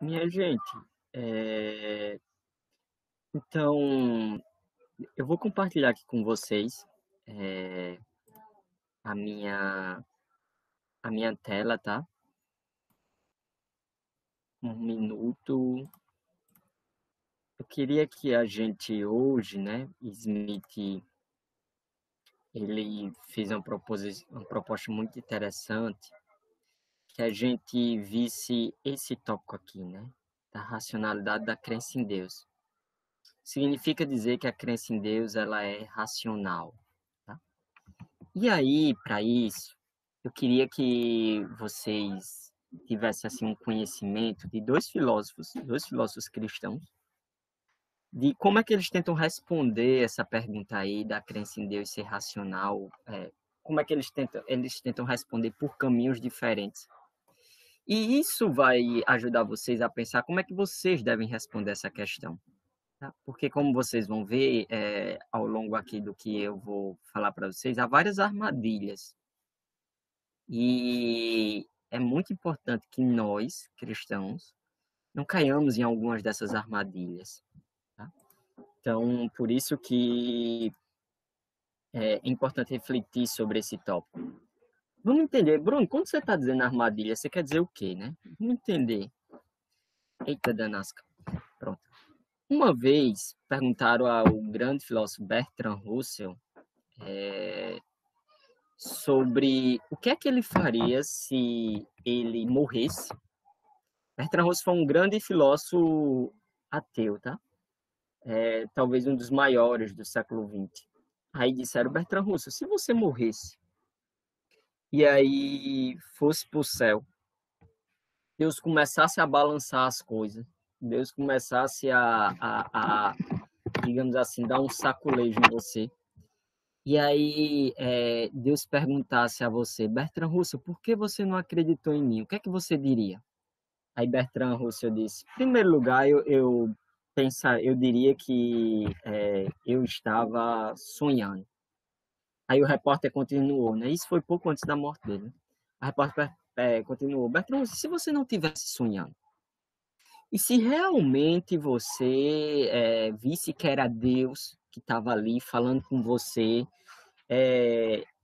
Minha gente, é, então eu vou compartilhar aqui com vocês é, a minha tela, tá? Um minuto. Eu queria que a gente hoje, né, Smith, ele fez uma proposta muito interessante, que a gente visse esse tópico aqui, né, da racionalidade da crença em Deus. Significa dizer que a crença em Deus ela é racional, tá? E aí, para isso, eu queria que vocês tivessem assim um conhecimento de dois filósofos cristãos, de como é que eles tentam responder essa pergunta aí da crença em Deus ser racional, como é que eles tentam responder por caminhos diferentes. E isso vai ajudar vocês a pensar como é que vocês devem responder essa questão. Tá? Porque, como vocês vão ver ao longo aqui do que eu vou falar para vocês, há várias armadilhas. E é muito importante que nós, cristãos, não caiamos em algumas dessas armadilhas. Tá? Então, por isso que é importante refletir sobre esse tópico. Vamos entender, Bruno, quando você está dizendo armadilha, você quer dizer o quê, né? Vamos entender. Eita, danasca. Pronto. Uma vez perguntaram ao grande filósofo Bertrand Russell sobre o que é que ele faria se ele morresse. Bertrand Russell foi um grande filósofo ateu, tá? Talvez um dos maiores do século XX. Aí disseram, Bertrand Russell, se você morresse e aí fosse para o céu, Deus começasse a balançar as coisas, Deus começasse digamos assim, dar um saculejo em você, e aí Deus perguntasse a você, Bertrand Russell, por que você não acreditou em mim? O que é que você diria? Aí Bertrand Russell disse, em primeiro lugar, eu diria que eu estava sonhando. Aí o repórter continuou, né? Isso foi pouco antes da morte dele. Né? A repórter continuou, Bertrand, se você não tivesse sonhando, e se realmente você visse que era Deus que estava ali falando com você,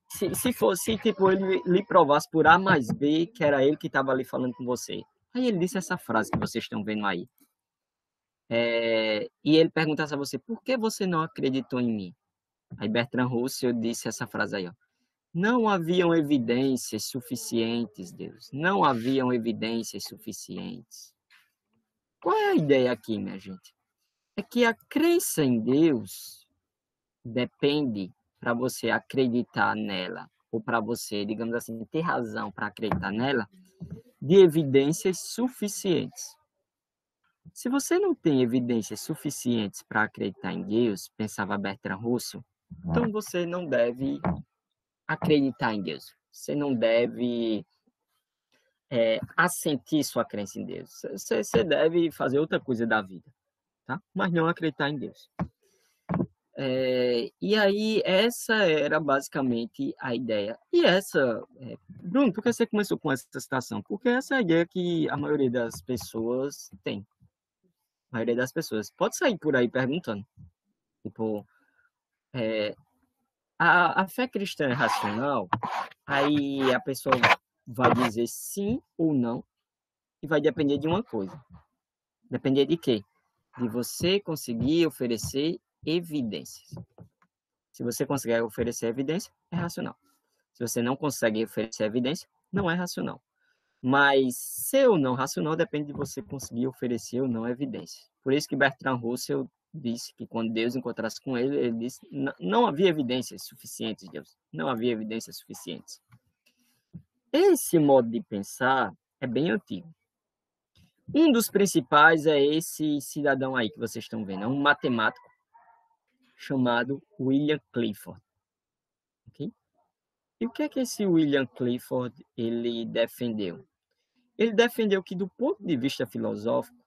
se fosse, tipo, ele lhe provasse por A mais B que era ele que estava ali falando com você. Aí ele disse essa frase que vocês estão vendo aí. E ele perguntasse a você, por que você não acreditou em mim? Aí Bertrand Russell disse essa frase aí, ó. Não haviam evidências suficientes, Deus. Não haviam evidências suficientes. Qual é a ideia aqui, minha gente? É que a crença em Deus depende para você acreditar nela, ou para você, digamos assim, ter razão para acreditar nela, de evidências suficientes. Se você não tem evidências suficientes para acreditar em Deus, pensava Bertrand Russell, então você não deve acreditar em Deus. Você não deve assentir sua crença em Deus. Você deve fazer outra coisa da vida, tá? Mas não acreditar em Deus. E aí, essa era basicamente a ideia. Bruno, por que você começou com essa citação? Porque essa é a ideia que a maioria das pessoas tem. A maioria das pessoas pode sair por aí perguntando. Tipo, a fé cristã é racional? Aí a pessoa vai dizer sim ou não, e vai depender de uma coisa. Depender de quê? De você conseguir oferecer evidências. Se você conseguir oferecer evidência, é racional. Se você não consegue oferecer evidência, não é racional. Mas ser ou não racional depende de você conseguir oferecer ou não evidência. Por isso que Bertrand Russell disse que quando Deus encontrasse com ele, ele disse não havia evidências suficientes, Deus. Não havia evidências suficientes. Esse modo de pensar é bem antigo. Um dos principais é esse cidadão aí que vocês estão vendo, é um matemático chamado William Clifford. Okay? E o que é que esse William Clifford ele defendeu? Ele defendeu que, do ponto de vista filosófico,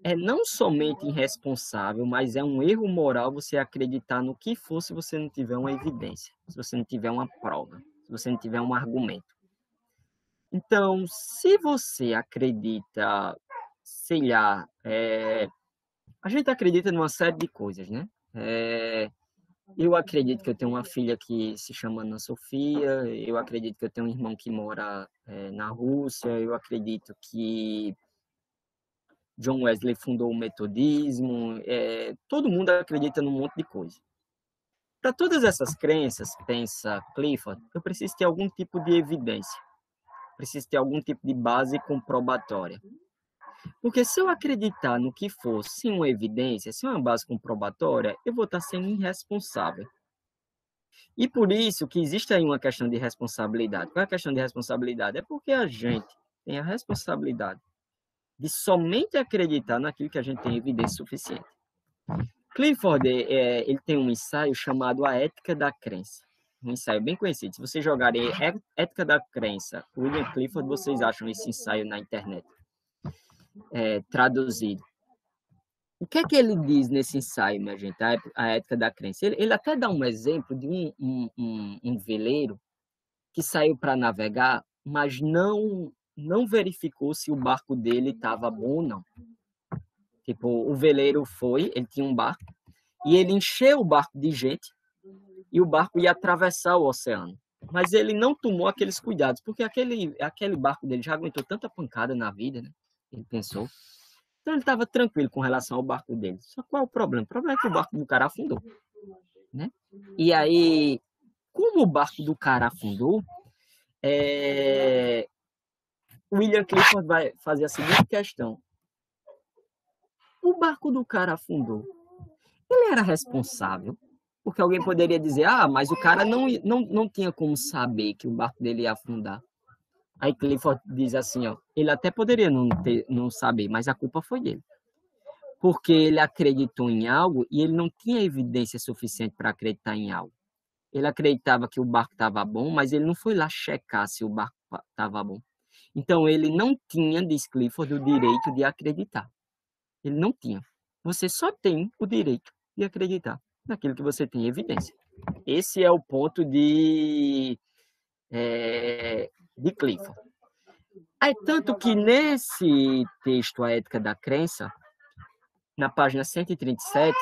é não somente irresponsável, mas é um erro moral você acreditar no que for se você não tiver uma evidência, se você não tiver uma prova, se você não tiver um argumento. Então, se você acredita sei lá, a gente acredita numa série de coisas, né? Eu acredito que eu tenho uma filha que se chama Ana Sofia, eu acredito que eu tenho um irmão que mora na Rússia, eu acredito que John Wesley fundou o metodismo, todo mundo acredita num monte de coisa. Para todas essas crenças, pensa Clifford, eu preciso ter algum tipo de evidência, preciso ter algum tipo de base comprobatória. Porque se eu acreditar no que for sem uma evidência, sem uma base comprobatória, eu vou estar sendo irresponsável. E por isso que existe aí uma questão de responsabilidade. Qual é a questão de responsabilidade? É porque a gente tem a responsabilidade de somente acreditar naquilo que a gente tem evidência suficiente. Clifford, ele tem um ensaio chamado A Ética da Crença. Um ensaio bem conhecido. Se vocês jogarem Ética da Crença, William Clifford, vocês acham esse ensaio na internet, traduzido. O que é que ele diz nesse ensaio, minha gente? A Ética da Crença. Ele até dá um exemplo de um veleiro que saiu para navegar, mas não verificou se o barco dele estava bom ou não. Tipo, o veleiro foi, ele tinha um barco, e ele encheu o barco de gente, e o barco ia atravessar o oceano. Mas ele não tomou aqueles cuidados, porque aquele barco dele já aguentou tanta pancada na vida, né? Ele pensou. Então ele estava tranquilo com relação ao barco dele. Só qual é o problema? O problema é que o barco do cara afundou, né? E aí, como o barco do cara afundou, William Clifford vai fazer a seguinte questão. O barco do cara afundou. Ele era responsável? Porque alguém poderia dizer, mas o cara não tinha como saber que o barco dele ia afundar. Aí Clifford diz assim, ele até poderia não saber, mas a culpa foi dele. Porque ele acreditou em algo e ele não tinha evidência suficiente para acreditar em algo. Ele acreditava que o barco estava bom, mas ele não foi lá checar se o barco estava bom. Então, ele não tinha, diz Clifford, o direito de acreditar. Ele não tinha. Você só tem o direito de acreditar naquilo que você tem evidência. Esse é o ponto de Clifford. É tanto que nesse texto, A Ética da Crença, na página 137,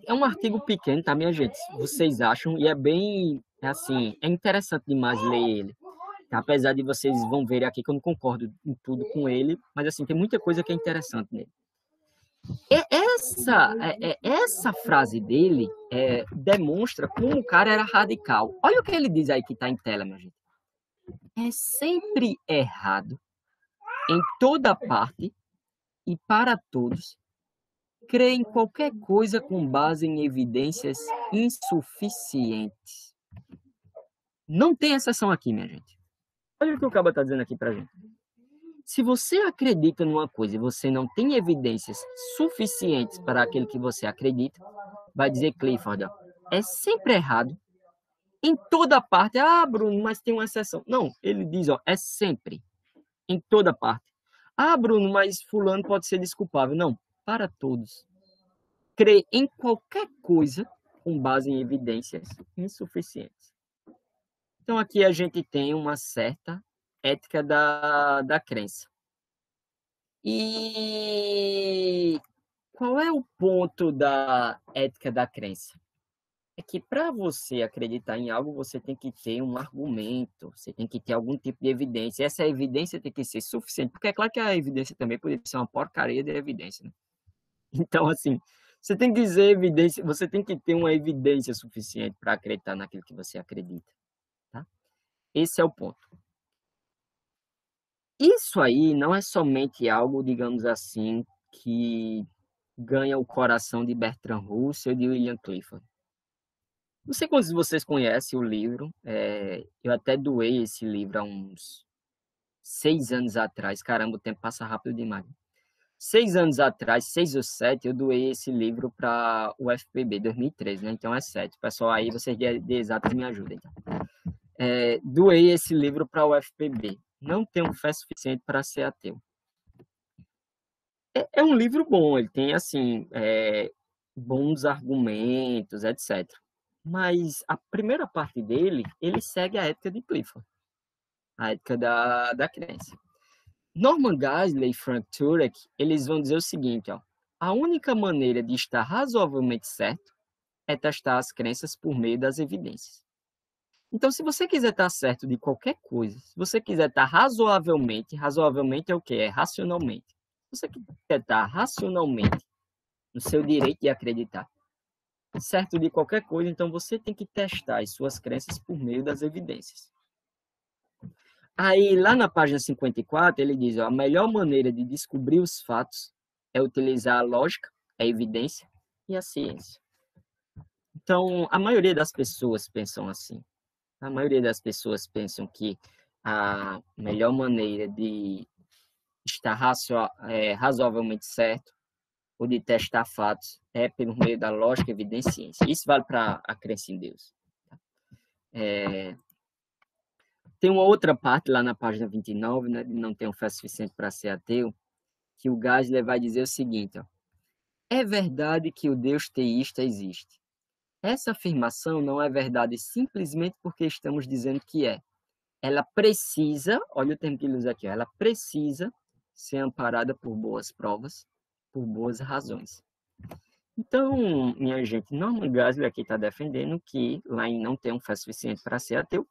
é um artigo pequeno, tá, minha gente? Vocês acham, e é bem, assim, é interessante demais ler ele. Apesar de vocês vão ver aqui que eu não concordo em tudo com ele, mas assim, tem muita coisa que é interessante nele. Essa frase dele demonstra como o cara era radical. Olha o que ele diz aí que está em tela, minha gente. É sempre errado, em toda parte e para todos, crer em qualquer coisa com base em evidências insuficientes. Não tem exceção aqui, minha gente. Olha o que o Caba está dizendo aqui para a gente. Se você acredita numa coisa e você não tem evidências suficientes para aquilo que você acredita, vai dizer Clifford, é sempre errado, em toda parte. Bruno, mas tem uma exceção. Não, ele diz, é sempre, em toda parte. Bruno, mas fulano pode ser desculpável. Não, para todos. Crer em qualquer coisa com base em evidências insuficientes. Então aqui a gente tem uma certa ética da crença. E qual é o ponto da ética da crença? É que para você acreditar em algo, você tem que ter um argumento, você tem que ter algum tipo de evidência. Essa evidência tem que ser suficiente, porque é claro que a evidência também pode ser uma porcaria de evidência, né? Então, assim, você tem que dizer evidência, você tem que ter uma evidência suficiente para acreditar naquilo que você acredita, tá? Esse é o ponto. Isso aí não é somente algo, digamos assim, que ganha o coração de Bertrand Russell e de William Clifford. Não sei quantos de vocês conhecem o livro. Eu até doei esse livro há uns 6 anos atrás. Caramba, o tempo passa rápido demais. 6 anos atrás, 6 ou 7, eu doei esse livro para o FPB, 2013, né? Então é 7. Pessoal, aí vocês de exatas me ajudem. Então. Doei esse livro para o FPB. Não tenho fé suficiente para ser ateu. É um livro bom, ele tem, assim, bons argumentos, etc. Mas a primeira parte dele, ele segue a ética de Clifford, a ética da crença. Norman Geisler e Frank Turek, eles vão dizer o seguinte, ó, a única maneira de estar razoavelmente certo é testar as crenças por meio das evidências. Então, se você quiser estar certo de qualquer coisa, se você quiser estar razoavelmente é o quê? É racionalmente. Se você quer estar racionalmente no seu direito de acreditar, certo de qualquer coisa, então você tem que testar as suas crenças por meio das evidências. Aí, lá na página 54, ele diz, ó, a melhor maneira de descobrir os fatos é utilizar a lógica, a evidência e a ciência. Então, a maioria das pessoas pensam assim. A maioria das pessoas pensam que a melhor maneira de estar razoavelmente certo ou de testar fatos é pelo meio da lógica, evidência e ciência. Isso vale para a crença em Deus. Tem uma outra parte lá na página 29, né, de não ter um fé suficiente para ser ateu, que o Geisler vai dizer o seguinte, ó, é verdade que o Deus teísta existe. Essa afirmação não é verdade simplesmente porque estamos dizendo que é. Ela precisa, olha o termo que ele usa aqui, ó, ela precisa ser amparada por boas provas, por boas razões. Então, minha gente, Norman Geisler aqui está defendendo que lá em não ter um fé suficiente para ser ateu,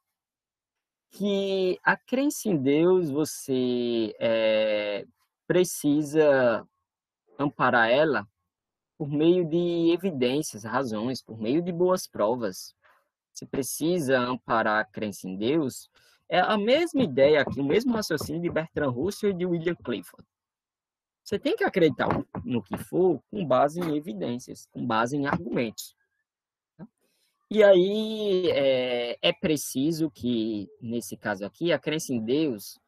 que a crença em Deus você precisa amparar ela por meio de evidências, razões, por meio de boas provas. Você precisa amparar a crença em Deus. É a mesma ideia aqui, o mesmo raciocínio de Bertrand Russell e de William Clifford. Você tem que acreditar no que for com base em evidências, com base em argumentos. E aí é preciso que, nesse caso aqui, a crença em Deus,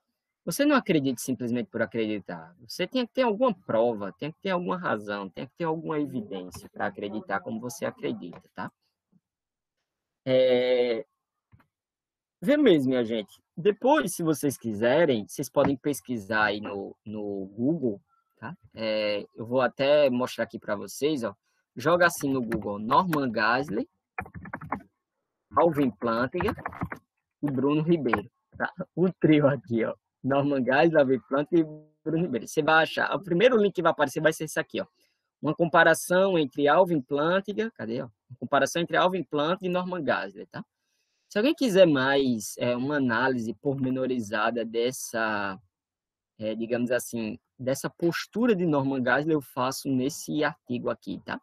você não acredite simplesmente por acreditar. Você tem que ter alguma prova, tem que ter alguma razão, tem que ter alguma evidência para acreditar como você acredita, tá? Vê mesmo, minha gente. Depois, se vocês quiserem, vocês podem pesquisar aí no Google, tá? Eu vou até mostrar aqui para vocês, ó. Joga assim no Google, Norman Geisler, Alvin Plantinga e Bruno Ribeiro, tá? O trio aqui, ó. Norman Geisler, Alvin Plantinga e Bruno Ribeiro. Você vai achar, o primeiro link que vai aparecer vai ser esse aqui, ó. Uma comparação entre Alvin Plantinga, cadê, ó? Uma comparação entre Alvin Plantinga e Norman Geisler, tá? Se alguém quiser mais uma análise pormenorizada dessa, digamos assim, dessa postura de Norman Geisler, eu faço nesse artigo aqui, tá?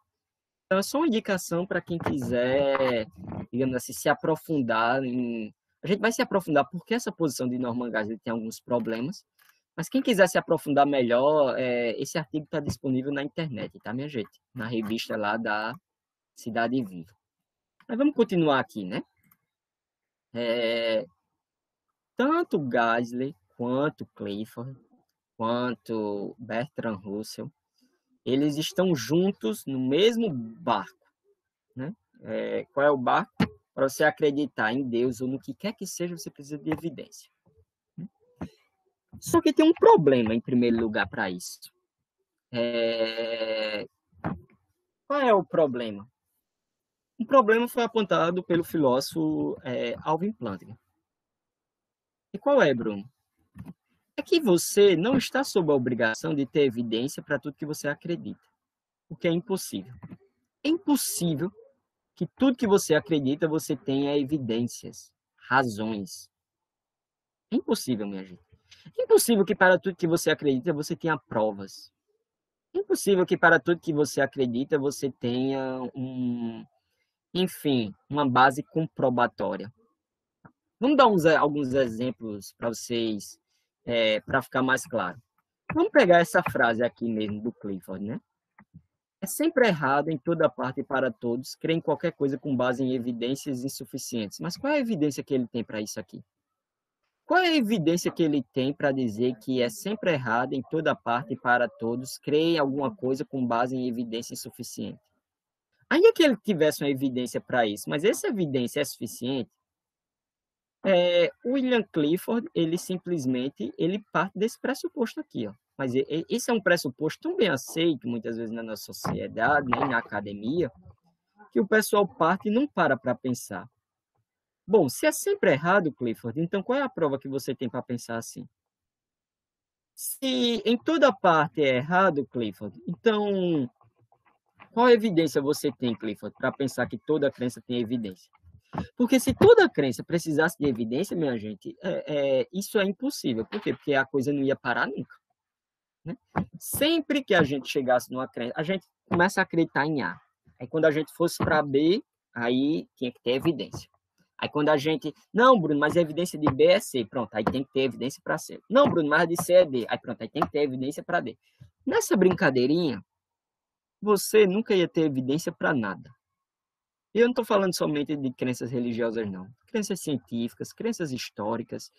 Então, é só uma indicação para quem quiser, digamos assim, se aprofundar em... A gente vai se aprofundar porque essa posição de Norman Geisler tem alguns problemas, mas quem quiser se aprofundar melhor, esse artigo está disponível na internet, tá, minha gente? Na revista lá da Cidade Viva. Mas vamos continuar aqui, né? Tanto Geisler, quanto Clifford, quanto Bertrand Russell, eles estão juntos no mesmo barco, né? Qual é o barco? Para você acreditar em Deus ou no que quer que seja, você precisa de evidência. Só que tem um problema, em primeiro lugar, para isso. Qual é o problema? O problema foi apontado pelo filósofo Alvin Plantinga. E qual é, Bruno? É que você não está sob a obrigação de ter evidência para tudo que você acredita, o que é impossível. É impossível que tudo que você acredita você tenha evidências, razões. É impossível, minha gente. É impossível que para tudo que você acredita você tenha provas. É impossível que para tudo que você acredita você tenha enfim, uma base comprobatória. Vamos dar alguns exemplos para vocês, para ficar mais claro. Vamos pegar essa frase aqui mesmo do Clifford, né? É sempre errado em toda parte e para todos crer em qualquer coisa com base em evidências insuficientes. Mas qual é a evidência que ele tem para isso aqui? Qual é a evidência que ele tem para dizer que é sempre errado em toda parte e para todos crer em alguma coisa com base em evidência insuficiente? Ainda que ele tivesse uma evidência para isso, mas essa evidência é suficiente? William Clifford, ele simplesmente parte desse pressuposto aqui, ó. Mas esse é um pressuposto tão bem aceito, muitas vezes, na nossa sociedade, né, na academia, que o pessoal parte e não para pensar. Bom, se é sempre errado, Clifford, então qual é a prova que você tem para pensar assim? Se em toda parte é errado, Clifford, então qual evidência você tem, Clifford, para pensar que toda crença tem evidência? Porque se toda crença precisasse de evidência, minha gente, isso é impossível. Por quê? Porque a coisa não ia parar nunca. Né? Sempre que a gente chegasse numa crença, a gente começa a acreditar em A. Aí quando a gente fosse para B, aí tinha que ter evidência. Aí quando a gente, não, Bruno, mas a evidência de B é C, pronto, aí tem que ter evidência para C. Não, Bruno, mas a de C é D, aí pronto, aí tem que ter evidência para D. Nessa brincadeirinha, você nunca ia ter evidência para nada. E eu não estou falando somente de crenças religiosas, não. Crenças científicas, crenças históricas,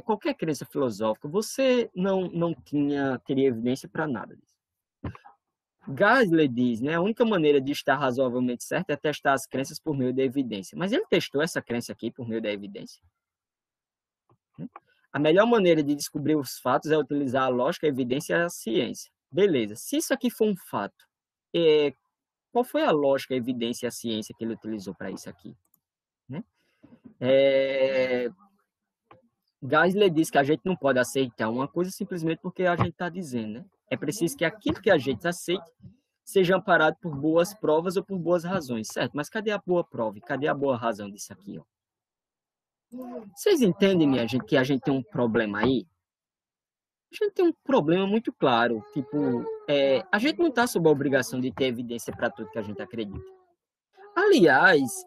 qualquer crença filosófica, você não teria evidência para nada disso. Geisler diz, né, a única maneira de estar razoavelmente certo é testar as crenças por meio da evidência. Mas ele testou essa crença aqui por meio da evidência. A melhor maneira de descobrir os fatos é utilizar a lógica, a evidência e a ciência. Beleza. Se isso aqui for um fato, qual foi a lógica, a evidência e a ciência que ele utilizou para isso aqui? Né? Geisler diz que a gente não pode aceitar uma coisa simplesmente porque a gente está dizendo. Né? É preciso que aquilo que a gente aceite seja amparado por boas provas ou por boas razões, certo? Mas cadê a boa prova? E cadê a boa razão disso aqui? Ó? Vocês entendem, minha gente, que a gente tem um problema aí? A gente tem um problema muito claro. Tipo, a gente não está sob a obrigação de ter evidência para tudo que a gente acredita. Aliás,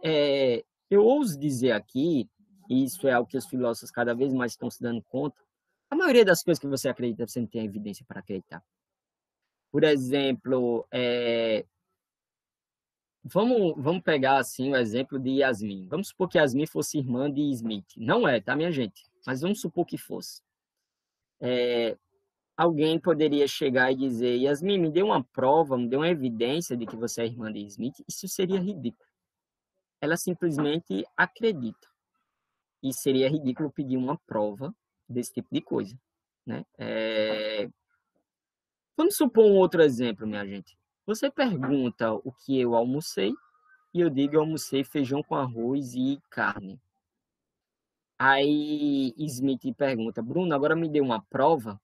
eu ouso dizer aqui, e isso é algo que os filósofos cada vez mais estão se dando conta, a maioria das coisas que você acredita, você não tem evidência para acreditar. Por exemplo, vamos pegar assim o exemplo de Yasmin. Vamos supor que Yasmin fosse irmã de Smith. Não é, tá, minha gente? Mas vamos supor que fosse. Alguém poderia chegar e dizer, Yasmin, me dê uma prova, me dê uma evidência de que você é irmã de Smith. Isso seria ridículo. Ela simplesmente acredita. E seria ridículo pedir uma prova desse tipo de coisa. Né? Vamos supor um outro exemplo, minha gente. Você pergunta o que eu almocei e eu digo que eu almocei feijão com arroz e carne. Aí Smith pergunta, Bruno, agora me dê uma prova?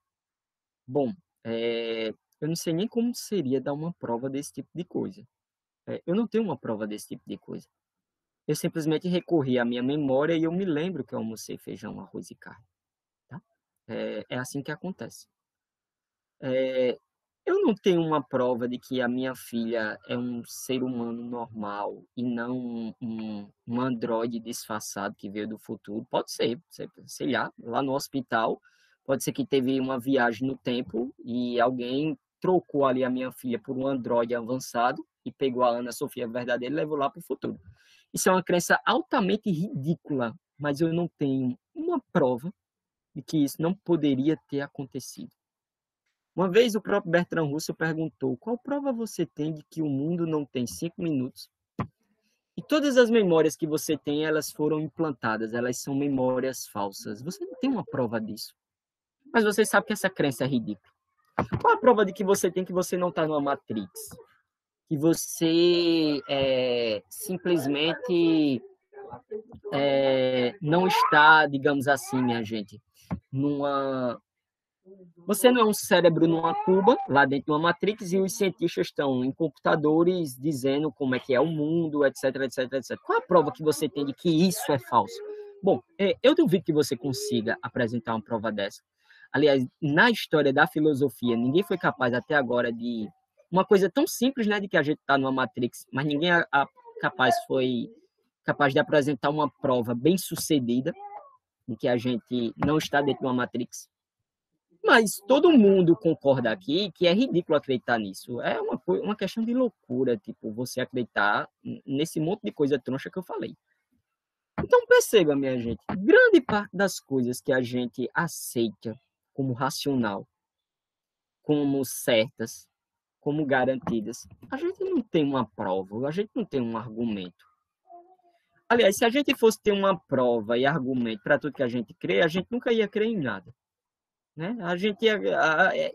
Bom, eu não sei nem como seria dar uma prova desse tipo de coisa. Eu não tenho uma prova desse tipo de coisa. Eu simplesmente recorri à minha memória e eu me lembro que eu almocei feijão, arroz e carne. Tá? É assim que acontece. Eu não tenho uma prova de que a minha filha é um ser humano normal e não um androide disfarçado que veio do futuro. Pode ser, sei lá no hospital, pode ser que teve uma viagem no tempo e alguém trocou ali a minha filha por um androide avançado e pegou a Ana Sofia verdadeira e levou lá para o futuro. Isso é uma crença altamente ridícula, mas eu não tenho uma prova de que isso não poderia ter acontecido. Uma vez o próprio Bertrand Russell perguntou, qual prova você tem de que o mundo não tem 5 minutos? E todas as memórias que você tem, elas foram implantadas, elas são memórias falsas. Você não tem uma prova disso. Mas você sabe que essa crença é ridícula. Qual a prova de que você tem que você não está numa Matrix? Que você simplesmente não está, digamos assim, minha gente, Você não é um cérebro numa cuba, lá dentro de uma Matrix, e os cientistas estão em computadores dizendo como é que é o mundo, etc, etc, etc. Qual a prova que você tem de que isso é falso? Bom, eu duvido que você consiga apresentar uma prova dessa. Aliás, na história da filosofia, ninguém foi capaz até agora de... Uma coisa tão simples, né, de que a gente está numa Matrix, mas ninguém foi capaz de apresentar uma prova bem sucedida de que a gente não está dentro de uma Matrix. Mas todo mundo concorda aqui que é ridículo acreditar nisso. É uma questão de loucura, tipo, você acreditar nesse monte de coisa troncha que eu falei. Então perceba, minha gente, grande parte das coisas que a gente aceita como racional, como certas, como garantidas, a gente não tem uma prova, a gente não tem um argumento. Aliás, se a gente fosse ter uma prova e argumento para tudo que a gente crê, a gente nunca ia crer em nada. Né? A gente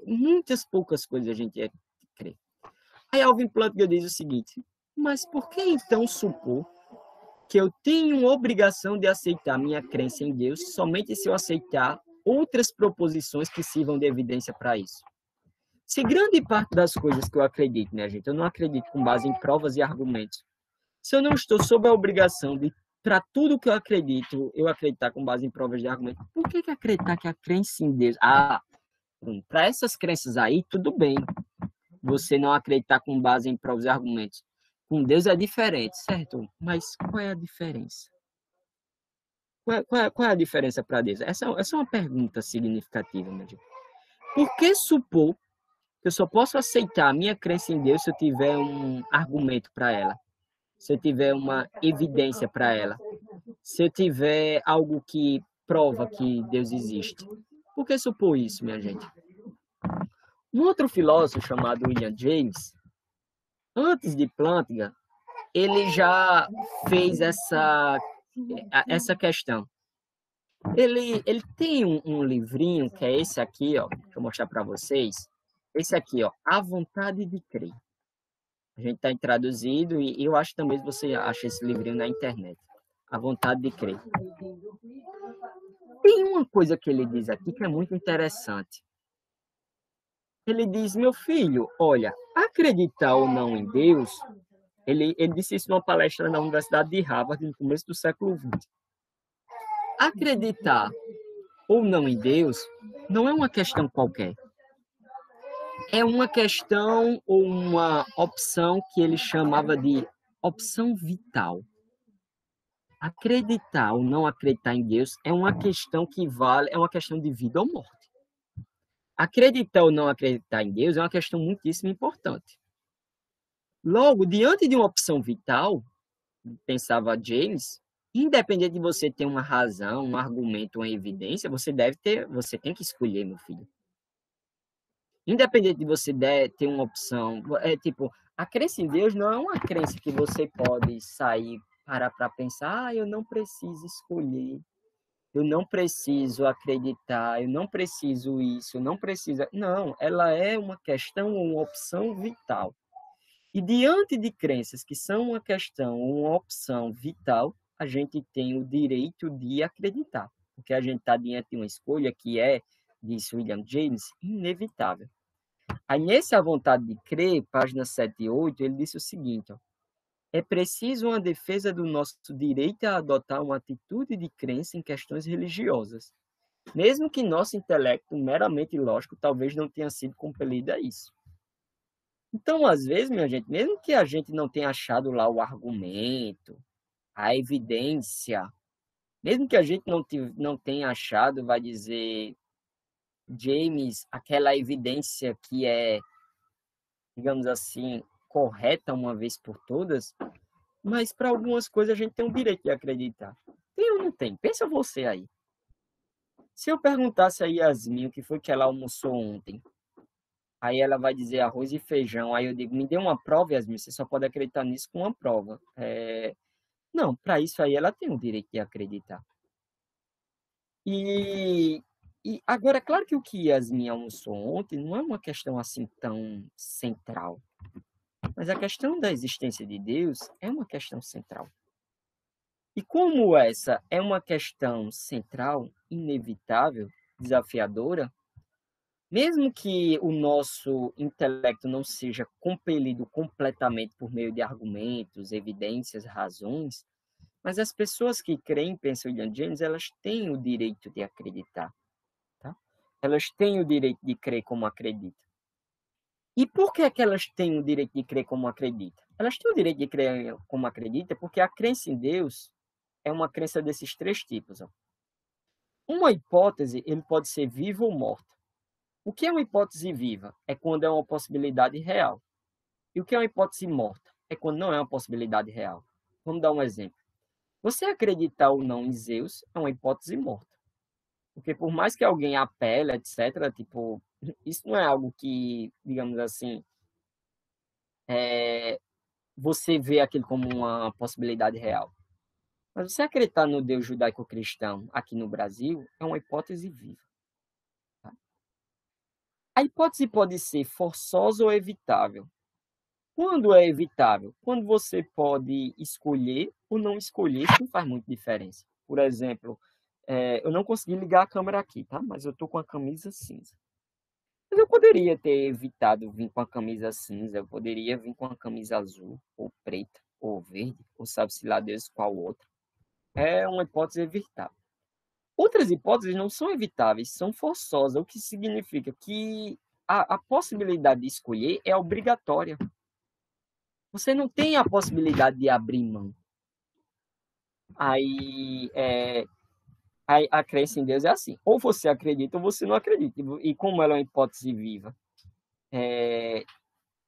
muitas poucas coisas a gente ia crer. Aí Alvin Plantinga diz o seguinte, mas por que então supor que eu tenho obrigação de aceitar minha crença em Deus somente se eu aceitar outras proposições que sirvam de evidência para isso. Se grande parte das coisas que eu acredito, minha gente, eu não acredito com base em provas e argumentos. Se eu não estou sob a obrigação de, para tudo que eu acredito, eu acreditar com base em provas e argumentos, por que acreditar que a crença em Deus... para essas crenças aí, tudo bem. Você não acreditar com base em provas e argumentos. Com Deus é diferente, certo? Mas qual é a diferença? Qual é a diferença para Deus? Essa é uma pergunta significativa, meu Deus. Por que supor que eu só posso aceitar a minha crença em Deus se eu tiver um argumento para ela? Se eu tiver uma evidência para ela? Se eu tiver algo que prova que Deus existe? Por que supor isso, minha gente? Um outro filósofo chamado William James, antes de Plantinga, ele já fez essa questão. Ele tem um livrinho, que é esse aqui, ó, deixa eu mostrar para vocês. Esse aqui, ó, A Vontade de Crer. A gente está traduzido e eu acho também que você acha esse livrinho na internet. A Vontade de Crer. Tem uma coisa que ele diz aqui que é muito interessante. Ele diz, meu filho, olha, acreditar ou não em Deus, ele disse isso numa palestra na Universidade de Harvard no começo do século XX. Acreditar ou não em Deus não é uma questão qualquer. É uma questão ou uma opção que ele chamava de opção vital. Acreditar ou não acreditar em Deus é uma questão que vale, é uma questão de vida ou morte. Acreditar ou não acreditar em Deus é uma questão muitíssimo importante. Logo, diante de uma opção vital, pensava James, independente de você ter uma razão, um argumento, uma evidência, você tem que escolher, meu filho. Independente de você ter uma opção, a crença em Deus não é uma crença que você pode sair para pensar, eu não preciso escolher, eu não preciso acreditar, eu não preciso isso, eu não preciso... Não, ela é uma questão, uma opção vital. E diante de crenças que são uma questão, uma opção vital, a gente tem o direito de acreditar, porque a gente está diante de uma escolha que é, disse William James, inevitável. Aí, nesse A Vontade de Crer, página 7 e 8, ele disse o seguinte, ó, é preciso uma defesa do nosso direito a adotar uma atitude de crença em questões religiosas, mesmo que nosso intelecto meramente lógico talvez não tenha sido compelido a isso. Então, às vezes, minha gente, mesmo que a gente não tenha achado lá o argumento, a evidência, mesmo que a gente não tenha achado, vai dizer, James, aquela evidência que é, digamos assim, correta uma vez por todas, mas para algumas coisas a gente tem o direito de acreditar. Tem ou não tem? Pensa você aí. Se eu perguntasse a Yasmin o que foi que ela almoçou ontem, aí ela vai dizer arroz e feijão, aí eu digo, me dê uma prova, Yasmin, você só pode acreditar nisso com uma prova. Não, para isso aí ela tem o direito de acreditar. E agora, claro que o que Yasmin almoçou ontem não é uma questão assim tão central. Mas a questão da existência de Deus é uma questão central. E como essa é uma questão central, inevitável, desafiadora, mesmo que o nosso intelecto não seja compelido completamente por meio de argumentos, evidências, razões, mas as pessoas que creem, pensam William James, elas têm o direito de acreditar. Tá? Elas têm o direito de crer como acreditam. E por que elas têm o direito de crer como acreditam? Elas têm o direito de crer como acreditam porque a crença em Deus é uma crença desses três tipos. Ó. Uma hipótese ele pode ser viva ou morta. O que é uma hipótese viva? É quando é uma possibilidade real. E o que é uma hipótese morta? É quando não é uma possibilidade real. Vamos dar um exemplo. Você acreditar ou não em Zeus é uma hipótese morta. Porque por mais que alguém apele, etc., isso não é algo que, digamos assim, você vê aquilo como uma possibilidade real. Mas você acreditar no Deus judaico-cristão aqui no Brasil é uma hipótese viva. Tá? A hipótese pode ser forçosa ou evitável. Quando é evitável? Quando você pode escolher ou não escolher, isso não faz muita diferença. Por exemplo, Eu não consegui ligar a câmera aqui, tá? Mas eu tô com a camisa cinza. Mas eu poderia ter evitado vir com a camisa cinza, eu poderia vir com a camisa azul, ou preta, ou verde, ou sabe-se lá Deus qual outra. É uma hipótese evitável. Outras hipóteses não são evitáveis, são forçosas, o que significa que a possibilidade de escolher é obrigatória. Você não tem a possibilidade de abrir mão. Aí, a crença em Deus é assim: ou você acredita ou você não acredita. E como ela é uma hipótese viva,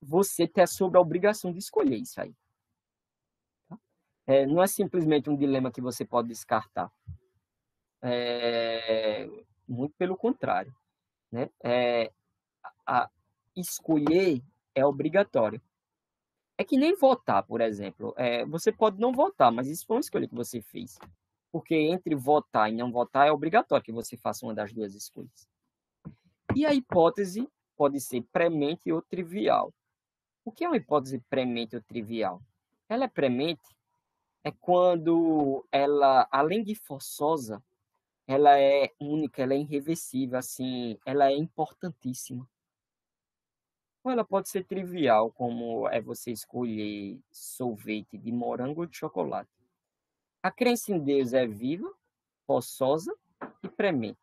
você tem sobre a obrigação de escolher isso aí. Tá? Não é simplesmente um dilema que você pode descartar. Muito pelo contrário. Né? Escolher é obrigatório. É que nem votar, por exemplo. Você pode não votar, mas isso foi uma escolha que você fez. Porque entre votar e não votar é obrigatório que você faça uma das duas escolhas. E a hipótese pode ser premente ou trivial. O que é uma hipótese premente ou trivial? Ela é premente quando ela, além de forçosa, ela é única, ela é irreversível, assim, ela é importantíssima. Ou ela pode ser trivial, como é você escolher sorvete de morango ou de chocolate. A crença em Deus é viva, forçosa e premente.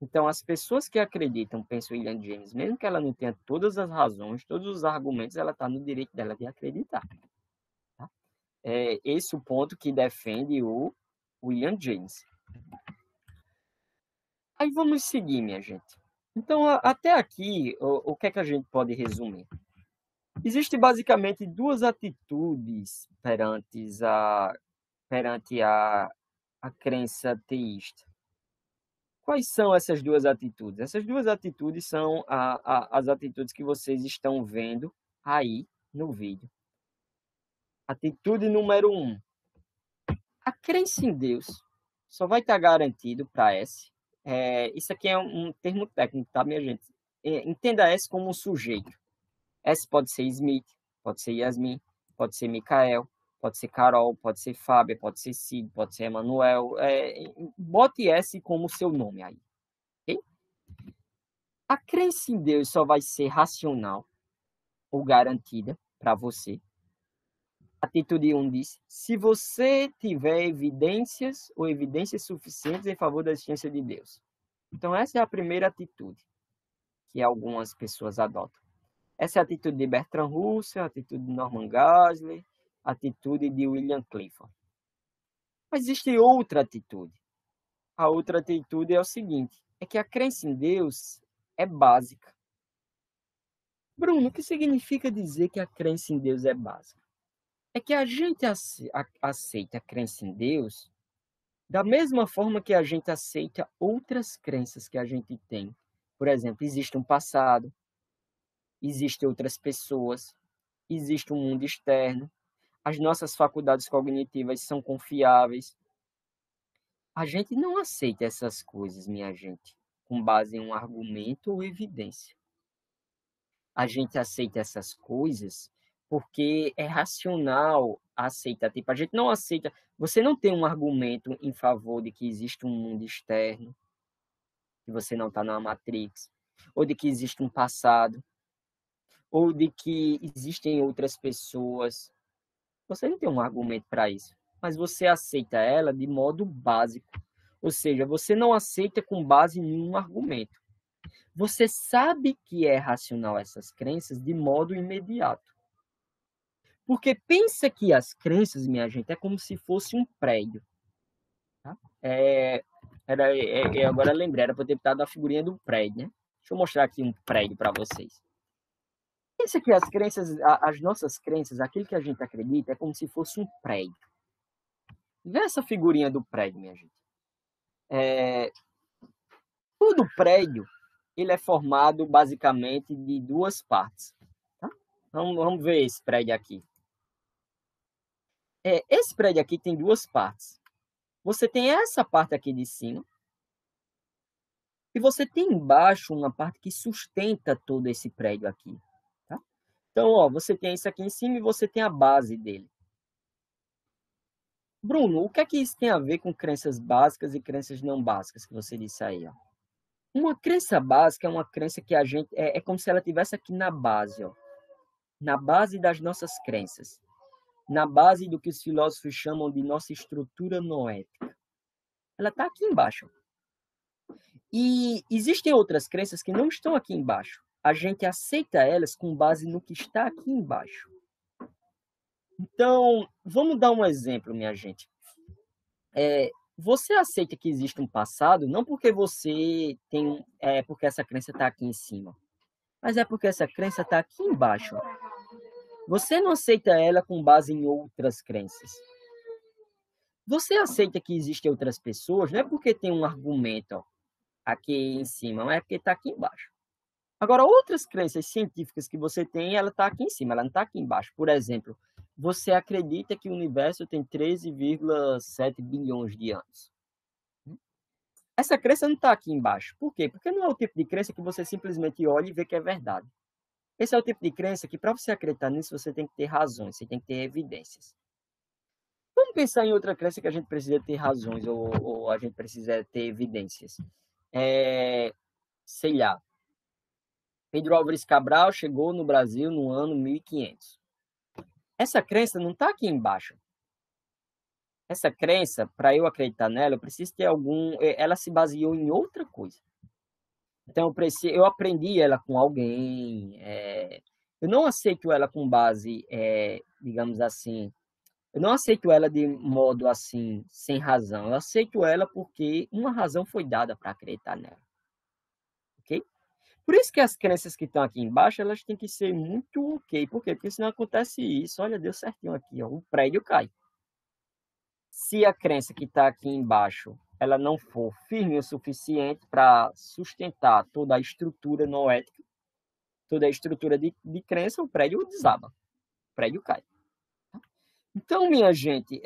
Então, as pessoas que acreditam, pensa William James, mesmo que ela não tenha todas as razões, todos os argumentos, ela está no direito dela de acreditar. Tá? É esse o ponto que defende o William James. Aí vamos seguir, minha gente. Então, até aqui, o que é que a gente pode resumir? Existem basicamente duas atitudes perante a crença teísta. Quais são essas duas atitudes? Essas duas atitudes são as atitudes que vocês estão vendo aí no vídeo. Atitude número 1. A crença em Deus só vai estar garantido para S. Isso aqui é um termo técnico, tá, minha gente? Entenda S como um sujeito. S pode ser Smith, pode ser Yasmin, pode ser Micael, pode ser Carol, pode ser Fábia, pode ser Cid, pode ser Emanuel. Bote S como seu nome aí. Okay? A crença em Deus só vai ser racional ou garantida para você. Atitude 1 diz: se você tiver evidências ou evidências suficientes em favor da existência de Deus. Então, essa é a primeira atitude que algumas pessoas adotam. Essa é a atitude de Bertrand Russell, a atitude de Norman Geisler, a atitude de William Clifford. Mas existe outra atitude. A outra atitude é o seguinte: é que a crença em Deus é básica. Bruno, o que significa dizer que a crença em Deus é básica? É que a gente aceita a crença em Deus da mesma forma que a gente aceita outras crenças que a gente tem. Por exemplo, existe um passado, existem outras pessoas, existe um mundo externo, as nossas faculdades cognitivas são confiáveis. A gente não aceita essas coisas, minha gente, com base em um argumento ou evidência. A gente aceita essas coisas porque é racional aceitar. Tipo, a gente não aceita. Você não tem um argumento em favor de que existe um mundo externo, que você não está na Matrix, ou de que existe um passado, ou de que existem outras pessoas. Você não tem um argumento para isso, mas você aceita ela de modo básico. Ou seja, você não aceita com base em nenhum argumento. Você sabe que é racional essas crenças de modo imediato. Porque pensa que as crenças, minha gente, é como se fosse um prédio. Tá? Agora lembrei, era para ter dado a figurinha do prédio, né? Deixa eu mostrar aqui um prédio para vocês. Pensa que as crenças, as nossas crenças, aquilo que a gente acredita, é como se fosse um prédio. Vê essa figurinha do prédio, minha gente. Todo prédio ele é formado basicamente de duas partes. Tá? Vamos ver esse prédio aqui. Esse prédio aqui tem duas partes. Você tem essa parte aqui de cima. E você tem embaixo uma parte que sustenta todo esse prédio aqui. Tá? Então, ó, você tem isso aqui em cima e você tem a base dele. Bruno, o que é que isso tem a ver com crenças básicas e crenças não básicas que você disse aí, ó? Uma crença básica é uma crença que a gente é como se ela tivesse aqui na base, ó, na base das nossas crenças, na base do que os filósofos chamam de nossa estrutura noética. Ela está aqui embaixo. E existem outras crenças que não estão aqui embaixo. A gente aceita elas com base no que está aqui embaixo. Então, vamos dar um exemplo, minha gente. Você aceita que existe um passado não porque você tem, porque essa crença está aqui em cima, mas é porque essa crença está aqui embaixo. Você não aceita ela com base em outras crenças. Você aceita que existem outras pessoas, não é porque tem um argumento ó, aqui em cima, mas é porque está aqui embaixo. Agora, outras crenças científicas que você tem, ela está aqui em cima, ela não está aqui embaixo. Por exemplo, você acredita que o universo tem 13,7 bilhões de anos. Essa crença não está aqui embaixo. Por quê? Porque não é o tipo de crença que você simplesmente olha e vê que é verdade. Esse é o tipo de crença que, para você acreditar nisso, você tem que ter razões, você tem que ter evidências. Vamos pensar em outra crença que a gente precisa ter razões ou a gente precisa ter evidências. Sei lá, Pedro Álvares Cabral chegou no Brasil no ano 1500. Essa crença não está aqui embaixo. Essa crença, para eu acreditar nela, eu preciso ter algum... Ela se baseou em outra coisa. Então, eu aprendi ela com alguém. Eu não aceito ela com base, digamos assim... Eu não aceito ela de modo assim, sem razão. Eu aceito ela porque uma razão foi dada para acreditar nela. Ok? Por isso que as crenças que estão aqui embaixo, elas têm que ser muito ok. Por quê? Porque senão acontece isso. Olha, deu certinho aqui, ó, o prédio cai. Se a crença que está aqui embaixo, ela não for firme o suficiente para sustentar toda a estrutura noética, toda a estrutura de crença, o prédio desaba. O prédio cai. Então, minha gente,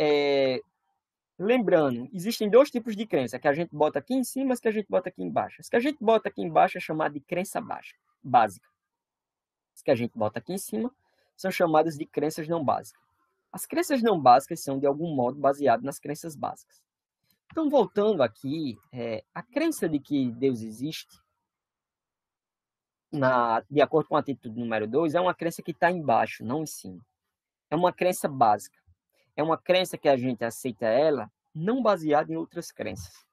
lembrando, existem dois tipos de crença, que a gente bota aqui em cima e as que a gente bota aqui embaixo. As que a gente bota aqui embaixo é chamada de crença básica. As que a gente bota aqui em cima são chamadas de crenças não básicas. As crenças não básicas são, de algum modo, baseadas nas crenças básicas. Então, voltando aqui, a crença de que Deus existe, de acordo com a atitude número 2, é uma crença que está embaixo, não em cima. É uma crença básica. É uma crença que a gente aceita ela não baseada em outras crenças.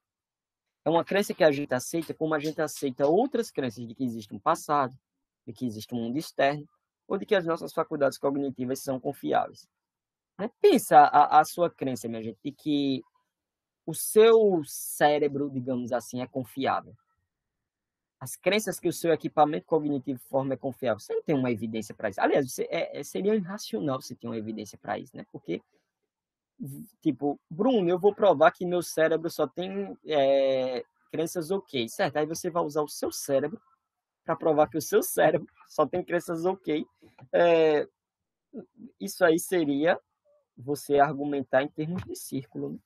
É uma crença que a gente aceita como a gente aceita outras crenças de que existe um passado, de que existe um mundo externo, ou de que as nossas faculdades cognitivas são confiáveis. Pensa a sua crença, minha gente, de que o seu cérebro, digamos assim, é confiável. As crenças que o seu equipamento cognitivo forma é confiável. Você não tem uma evidência para isso. Aliás, seria irracional você ter uma evidência para isso, né? Porque, tipo, Bruno, eu vou provar que meu cérebro só tem crenças ok, certo? Aí você vai usar o seu cérebro para provar que o seu cérebro só tem crenças ok. Isso aí seria você argumentar em termos de círculo. Né?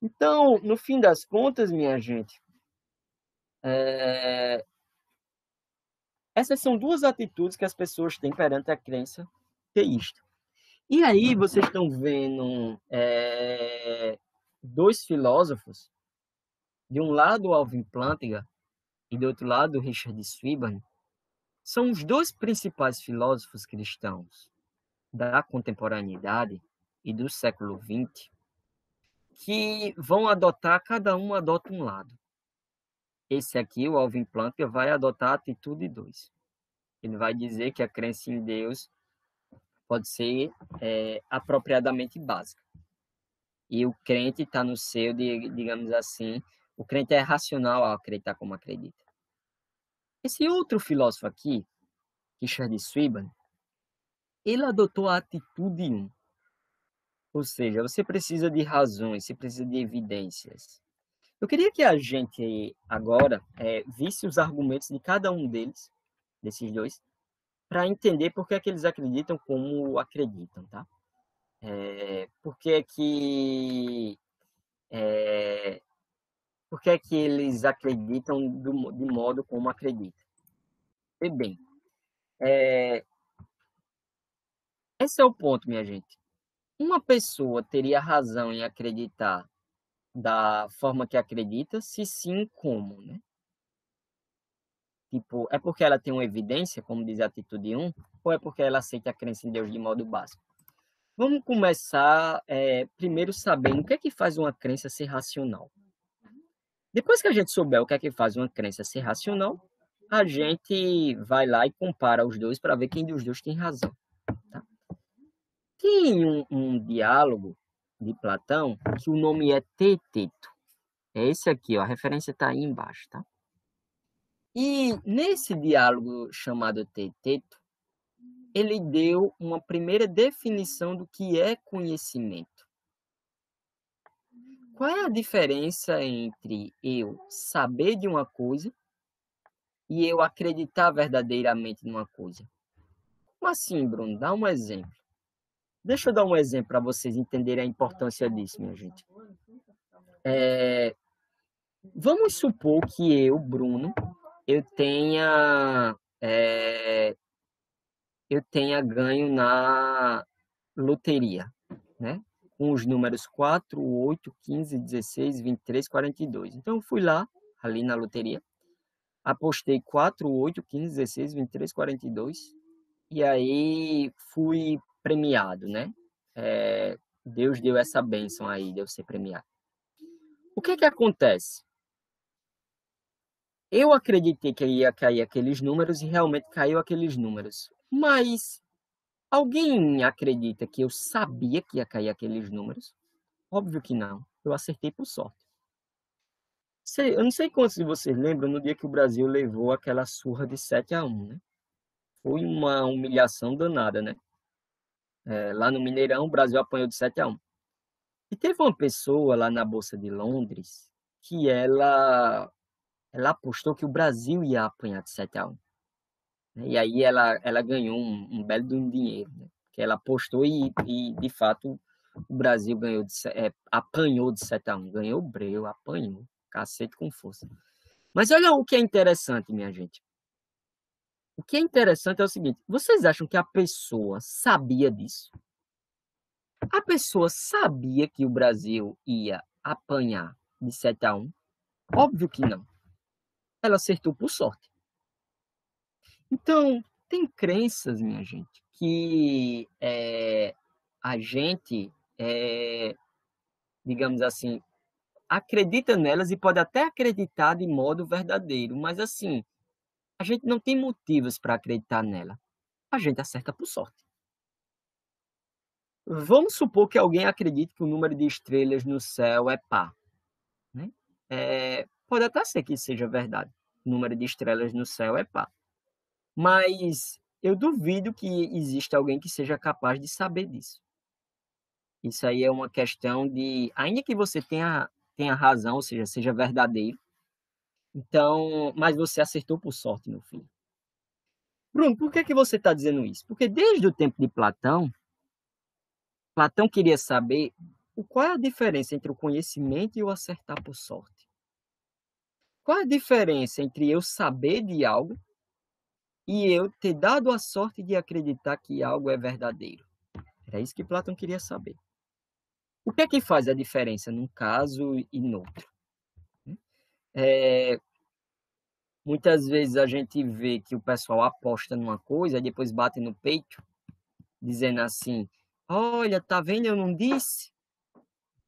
Então, no fim das contas, minha gente, essas são duas atitudes que as pessoas têm perante a crença teísta. E aí vocês estão vendo dois filósofos, de um lado Alvin Plantinga e do outro lado Richard Swinburne, são os dois principais filósofos cristãos da contemporaneidade e do século XX que vão adotar, cada um adota um lado. Esse aqui, o Alvin Plantinga, vai adotar a atitude 2. Ele vai dizer que a crença em Deus pode ser apropriadamente básica. E o crente está no seu, digamos assim, o crente é racional ao acreditar como acredita. Esse outro filósofo aqui, Richard Swinburne, ele adotou a atitude 1. Ou seja, você precisa de razões, você precisa de evidências. Eu queria que a gente agora visse os argumentos de cada um deles, desses dois, para entender por que é que eles acreditam como acreditam, tá? Por que é que eles acreditam de modo como acreditam? E bem, esse é o ponto, minha gente. uma pessoa teria razão em acreditar da forma que acredita? Se sim, como, né? Tipo, é porque ela tem uma evidência, como diz a atitude 1, ou é porque ela aceita a crença em Deus de modo básico? Vamos começar primeiro sabendo o que é que faz uma crença ser racional. Depois que a gente souber o que é que faz uma crença ser racional, a gente vai lá e compara os dois para ver quem dos dois tem razão. Tá? Tem um diálogo de Platão que o nome é Teeteto. É esse aqui, ó, a referência está aí embaixo. Tá? E nesse diálogo chamado Teeteto, ele deu uma primeira definição do que é conhecimento. Qual é a diferença entre eu saber de uma coisa e eu acreditar verdadeiramente numa coisa? Como assim, Bruno? Dá um exemplo. Deixa eu dar um exemplo para vocês entenderem a importância disso, minha gente. Vamos supor que eu, Bruno, eu tenha, eu tenha ganho na loteria, né? Com os números 4, 8, 15, 16, 23, 42. Então, eu fui lá, ali na loteria, apostei 4, 8, 15, 16, 23, 42, e aí fui premiado, né? Deus deu essa bênção aí de eu ser premiado. O que que acontece? Eu acreditei que ia cair aqueles números e realmente caiu aqueles números. Mas alguém acredita que eu sabia que ia cair aqueles números? Óbvio que não. Eu acertei por sorte. Eu não sei quantos de vocês lembram no dia que o Brasil levou aquela surra de 7-1, né? Foi uma humilhação danada, né? Lá no Mineirão, o Brasil apanhou de 7-1. E teve uma pessoa lá na Bolsa de Londres que ela apostou que o Brasil ia apanhar de 7-1. E aí ela ganhou um belo de um dinheiro, né? Que ela apostou e de fato o Brasil apanhou de 7-1. Ganhou o breu, apanhou. Cacete com força. Mas olha o que é interessante, minha gente. O que é interessante é o seguinte: vocês acham que a pessoa sabia disso? A pessoa sabia que o Brasil ia apanhar de 7-1? Óbvio que não. Ela acertou por sorte. Então, tem crenças, minha gente, que a gente, digamos assim, acredita nelas e pode até acreditar de modo verdadeiro, mas assim, a gente não tem motivos para acreditar nela. A gente acerta por sorte. Vamos supor que alguém acredite que o número de estrelas no céu é par, né? Pode até ser que seja verdade. O número de estrelas no céu é par. Mas eu duvido que exista alguém que seja capaz de saber disso. Isso aí é uma questão de, ainda que você tenha razão, ou seja verdadeiro, então, mas você acertou por sorte, meu filho. Bruno, por que você está dizendo isso? Porque desde o tempo de Platão, Platão queria saber qual é a diferença entre o conhecimento e o acertar por sorte. Qual é a diferença entre eu saber de algo e eu ter dado a sorte de acreditar que algo é verdadeiro? Era isso que Platão queria saber. O que é que faz a diferença num caso e no outro? Muitas vezes a gente vê que o pessoal aposta numa coisa e depois bate no peito, dizendo assim: olha, tá vendo, eu não disse?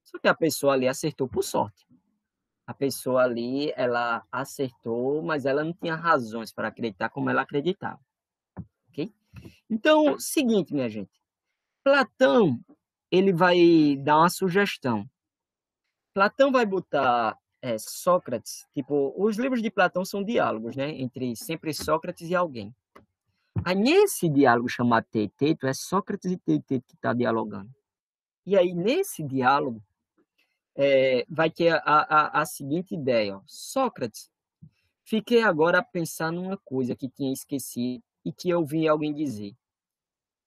Só que a pessoa ali acertou por sorte. A pessoa ali, ela acertou, mas ela não tinha razões para acreditar como ela acreditava. Ok? Então, seguinte, minha gente. Platão, ele vai dar uma sugestão. Platão vai botar Sócrates, tipo, os livros de Platão são diálogos, né? Entre sempre Sócrates e alguém. Aí nesse diálogo chamado Teeteto, é Sócrates e Teeteto que está dialogando. E aí nesse diálogo vai ter a seguinte ideia. Ó. Sócrates, fiquei agora a pensar numa coisa que tinha esquecido e que eu vi alguém dizer.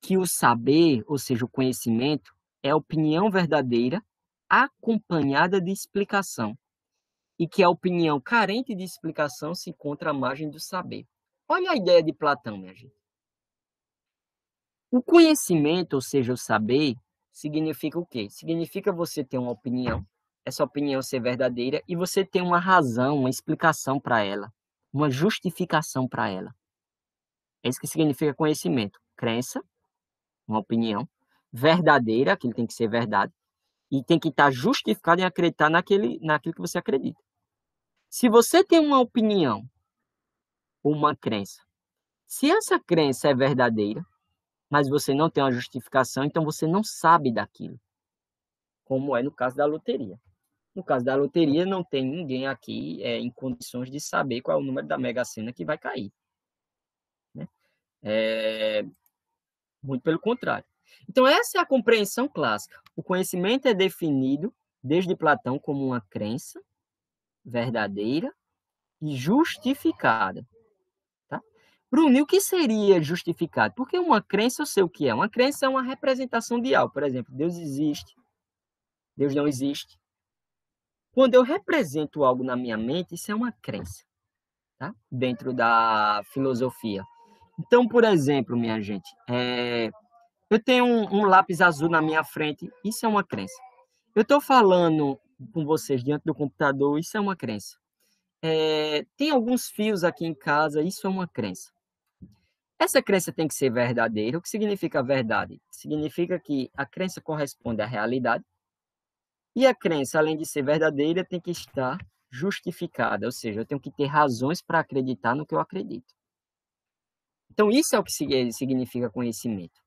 Que o saber, ou seja, o conhecimento, é a opinião verdadeira acompanhada de explicação. E que a opinião carente de explicação se encontra à margem do saber. Olha a ideia de Platão, minha gente. O conhecimento, ou seja, o saber, significa o quê? Significa você ter uma opinião, essa opinião ser verdadeira e você ter uma razão, uma explicação para ela, uma justificação para ela. É isso que significa conhecimento. Crença, uma opinião, verdadeira, aquilo tem que ser verdade, e tem que estar justificado em acreditar naquilo que você acredita. Se você tem uma opinião ou uma crença, se essa crença é verdadeira, mas você não tem uma justificação, então você não sabe daquilo, como é no caso da loteria. No caso da loteria, não tem ninguém aqui em condições de saber qual é o número da Mega Sena que vai cair. Né? Muito pelo contrário. Então, essa é a compreensão clássica. O conhecimento é definido, desde Platão, como uma crença verdadeira e justificada. Tá? Bruno, o que seria justificado? Porque uma crença, eu sei o que é. Uma crença é uma representação de algo. Por exemplo, Deus existe, Deus não existe. Quando eu represento algo na minha mente, isso é uma crença, tá? Dentro da filosofia. Então, por exemplo, minha gente, eu tenho um lápis azul na minha frente, isso é uma crença. Eu estou falando com vocês diante do computador, isso é uma crença. Tem alguns fios aqui em casa, isso é uma crença. Essa crença tem que ser verdadeira. O que significa verdade? Significa que a crença corresponde à realidade. E a crença, além de ser verdadeira, tem que estar justificada. Ou seja, eu tenho que ter razões para acreditar no que eu acredito. Então, isso é o que significa conhecimento.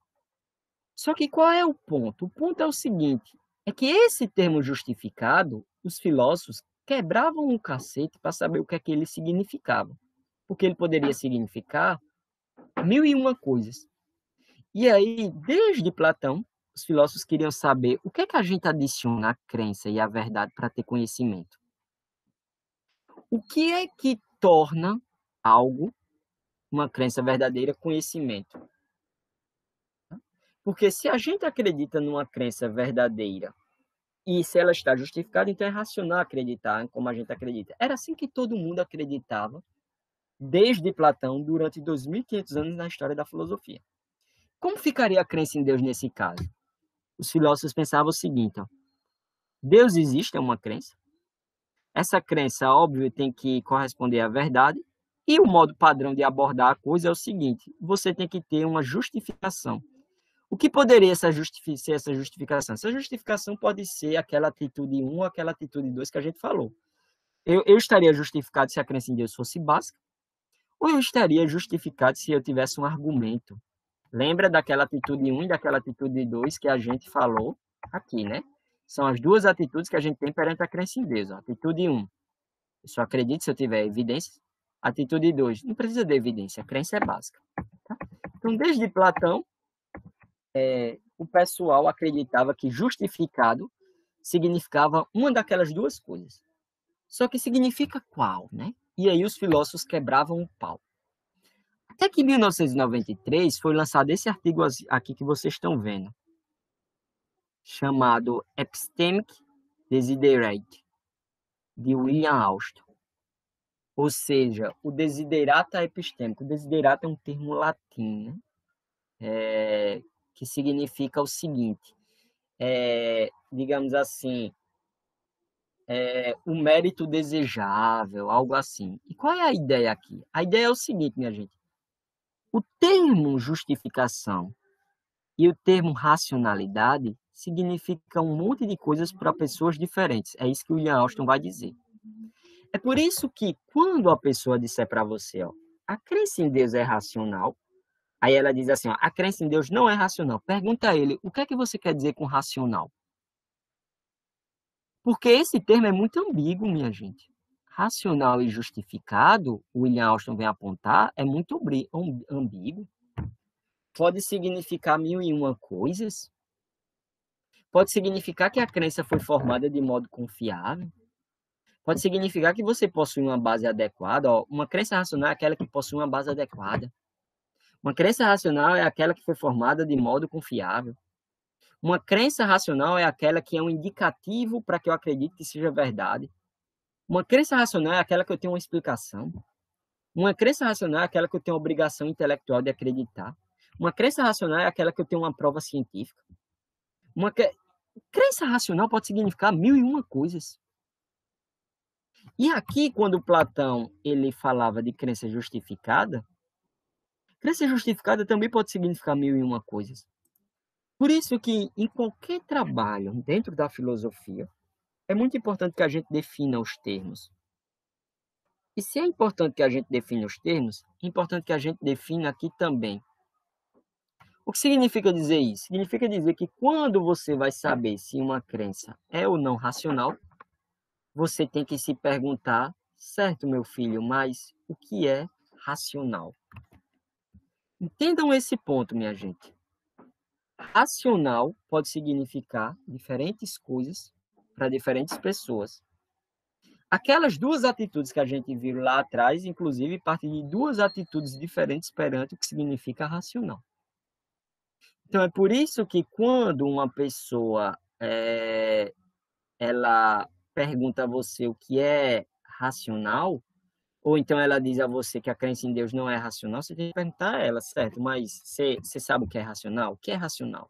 Só que qual é o ponto? O ponto é o seguinte, é que esse termo justificado, os filósofos quebravam um cacete para saber o que é que ele significava. Porque ele poderia significar 1001 coisas. E aí, desde Platão, os filósofos queriam saber o que é que a gente adiciona à crença e à verdade para ter conhecimento. O que é que torna algo, uma crença verdadeira, conhecimento? Porque se a gente acredita numa crença verdadeira e se ela está justificada, então é racional acreditar como a gente acredita. Era assim que todo mundo acreditava, desde Platão, durante 2.500 anos na história da filosofia. Como ficaria a crença em Deus nesse caso? Os filósofos pensavam o seguinte, ó, Deus existe, é uma crença. Essa crença, óbvio, tem que corresponder à verdade. E o modo padrão de abordar a coisa é o seguinte, você tem que ter uma justificação. O que poderia ser essa justificação? Essa justificação pode ser aquela atitude 1 ou aquela atitude 2 que a gente falou. Eu estaria justificado se a crença em Deus fosse básica, ou eu estaria justificado se eu tivesse um argumento. Lembra daquela atitude 1 e daquela atitude 2 que a gente falou aqui, né? São as duas atitudes que a gente tem perante a crença em Deus. Ó. Atitude 1, eu só acredito se eu tiver evidência. Atitude 2, não precisa de evidência, a crença é básica. Tá? Então, desde Platão, o pessoal acreditava que justificado significava uma daquelas duas coisas. Só que significa qual, né? E aí os filósofos quebravam o pau. Até que em 1993 foi lançado esse artigo aqui que vocês estão vendo, chamado Epistemic Desiderate, de William Austin. Ou seja, o desiderato epistêmico. O desiderato é um termo latim, né? Que significa o seguinte, digamos assim, o mérito desejável, algo assim. E qual é a ideia aqui? A ideia é o seguinte, minha gente. O termo justificação e o termo racionalidade significam um monte de coisas para pessoas diferentes. É isso que o William Austin vai dizer. É por isso que quando a pessoa disser para você, ó, a crença em Deus é racional, aí ela diz assim, ó, a crença em Deus não é racional. Pergunta a ele, o que é que você quer dizer com racional? Porque esse termo é muito ambíguo, minha gente. Racional e justificado, o William Austin vem apontar, é muito ambíguo. Pode significar 1001 coisas. Pode significar que a crença foi formada de modo confiável. Pode significar que você possui uma base adequada. Ó, uma crença racional é aquela que possui uma base adequada. Uma crença racional é aquela que foi formada de modo confiável. Uma crença racional é aquela que é um indicativo para que eu acredite que seja verdade. Uma crença racional é aquela que eu tenho uma explicação. Uma crença racional é aquela que eu tenho a obrigação intelectual de acreditar. Uma crença racional é aquela que eu tenho uma prova científica. Crença racional pode significar 1001 coisas. E aqui, quando Platão ele falava de crença justificada também pode significar 1001 coisas. Por isso que em qualquer trabalho dentro da filosofia, é muito importante que a gente defina os termos. E se é importante que a gente defina os termos, é importante que a gente defina aqui também. O que significa dizer isso? Significa dizer que quando você vai saber se uma crença é ou não racional, você tem que se perguntar, certo, meu filho, mas o que é racional? Entendam esse ponto, minha gente. Racional pode significar diferentes coisas para diferentes pessoas. Aquelas duas atitudes que a gente viu lá atrás, inclusive, partem de duas atitudes diferentes perante o que significa racional. Então, é por isso que quando uma pessoa ela pergunta a você o que é racional, ou então ela diz a você que a crença em Deus não é racional, você tem que perguntar a ela, certo? Mas você sabe o que é racional? O que é racional?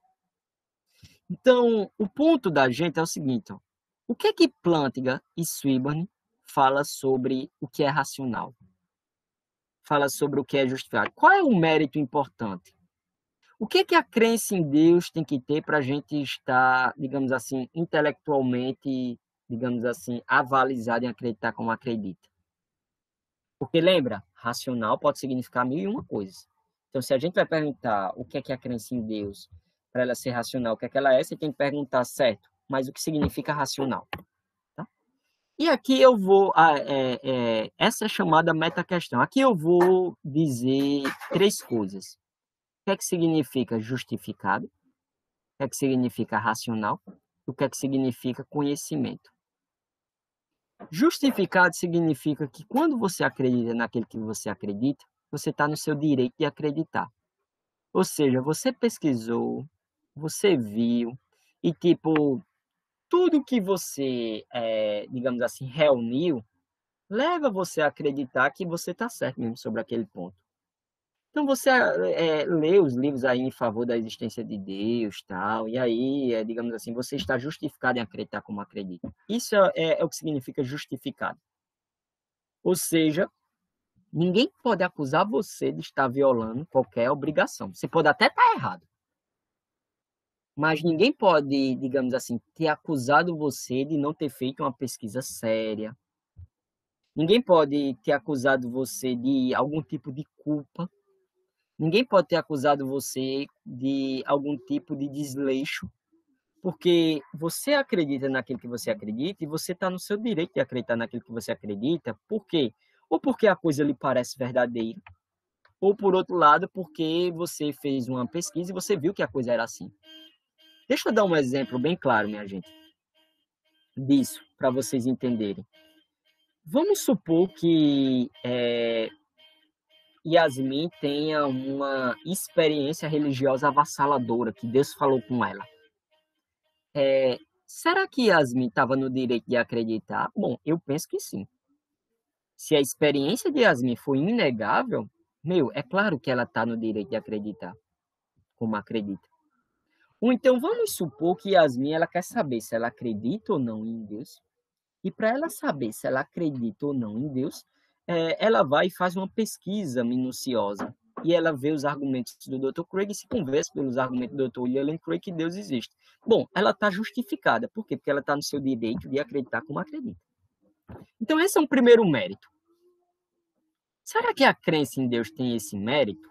Então, o ponto da gente é o seguinte, ó. O que é que Plantinga e Swinburne fala sobre o que é racional? Fala sobre o que é justificado. Qual é o mérito importante? O que é que a crença em Deus tem que ter para a gente estar, digamos assim, intelectualmente, digamos assim, avalizado em acreditar como acredita? Porque lembra, racional pode significar 1001 coisas. Então, se a gente vai perguntar o que é a crença em Deus, para ela ser racional, o que é que ela é, você tem que perguntar, certo, mas o que significa racional? Tá? E aqui eu vou, essa é chamada meta-questão. Aqui eu vou dizer três coisas. O que significa justificado? O que significa racional? O que significa conhecimento? Justificado significa que quando você acredita naquilo que você acredita, você está no seu direito de acreditar. Ou seja, você pesquisou, você viu, e tipo, tudo que você, digamos assim, reuniu, leva você a acreditar que você está certo mesmo sobre aquele ponto. Então você lê os livros aí em favor da existência de Deus, tal, e aí, digamos assim, você está justificado em acreditar como acredita. Isso é o que significa justificado. Ou seja, ninguém pode acusar você de estar violando qualquer obrigação. Você pode até estar errado, mas ninguém pode, digamos assim, ter acusado você de não ter feito uma pesquisa séria. Ninguém pode ter acusado você de algum tipo de culpa. Ninguém pode ter acusado você de algum tipo de desleixo, porque você acredita naquilo que você acredita e você está no seu direito de acreditar naquilo que você acredita. Por quê? Ou porque a coisa lhe parece verdadeira, ou por outro lado, porque você fez uma pesquisa e você viu que a coisa era assim. Deixa eu dar um exemplo bem claro, minha gente, disso, para vocês entenderem. Vamos supor que Yasmin tenha uma experiência religiosa avassaladora, que Deus falou com ela. Será que Yasmin estava no direito de acreditar? Bom, eu penso que sim. Se a experiência de Yasmin foi inegável, é claro que ela está no direito de acreditar, como acredita. Ou então vamos supor que Yasmin ela quer saber se ela acredita ou não em Deus. E para ela saber se ela acredita ou não em Deus, ela vai e faz uma pesquisa minuciosa. E ela vê os argumentos do Dr. Craig e se convence pelos argumentos do Dr. William Craig que Deus existe. Bom, ela está justificada. Por quê? Porque ela está no seu direito de acreditar como acredita. Então, esse é um primeiro mérito. Será que a crença em Deus tem esse mérito?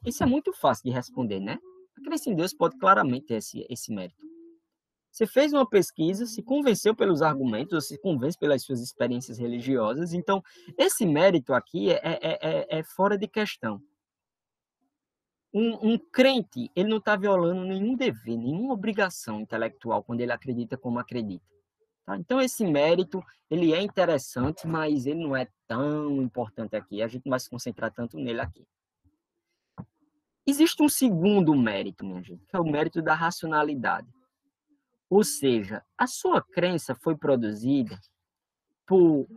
Isso é muito fácil de responder, né? A crença em Deus pode claramente ter esse mérito. Você fez uma pesquisa, se convenceu pelos argumentos, ou se convence pelas suas experiências religiosas. Então, esse mérito aqui é fora de questão. Um crente, ele não está violando nenhum dever, nenhuma obrigação intelectual quando ele acredita como acredita. Tá? Então, esse mérito, ele é interessante, mas ele não é tão importante aqui. A gente não vai se concentrar tanto nele aqui. Existe um segundo mérito, minha gente, que é o mérito da racionalidade. Ou seja, a sua crença foi produzida por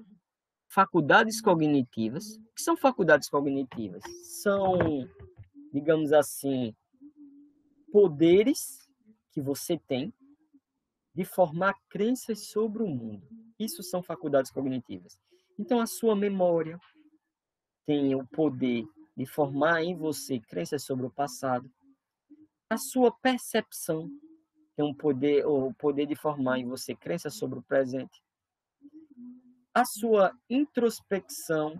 faculdades cognitivas. O que são faculdades cognitivas? São, digamos assim, poderes que você tem de formar crenças sobre o mundo. Isso são faculdades cognitivas. Então, a sua memória tem o poder de formar em você crenças sobre o passado. A sua percepção tem o poder de formar em você crenças sobre o presente. A sua introspecção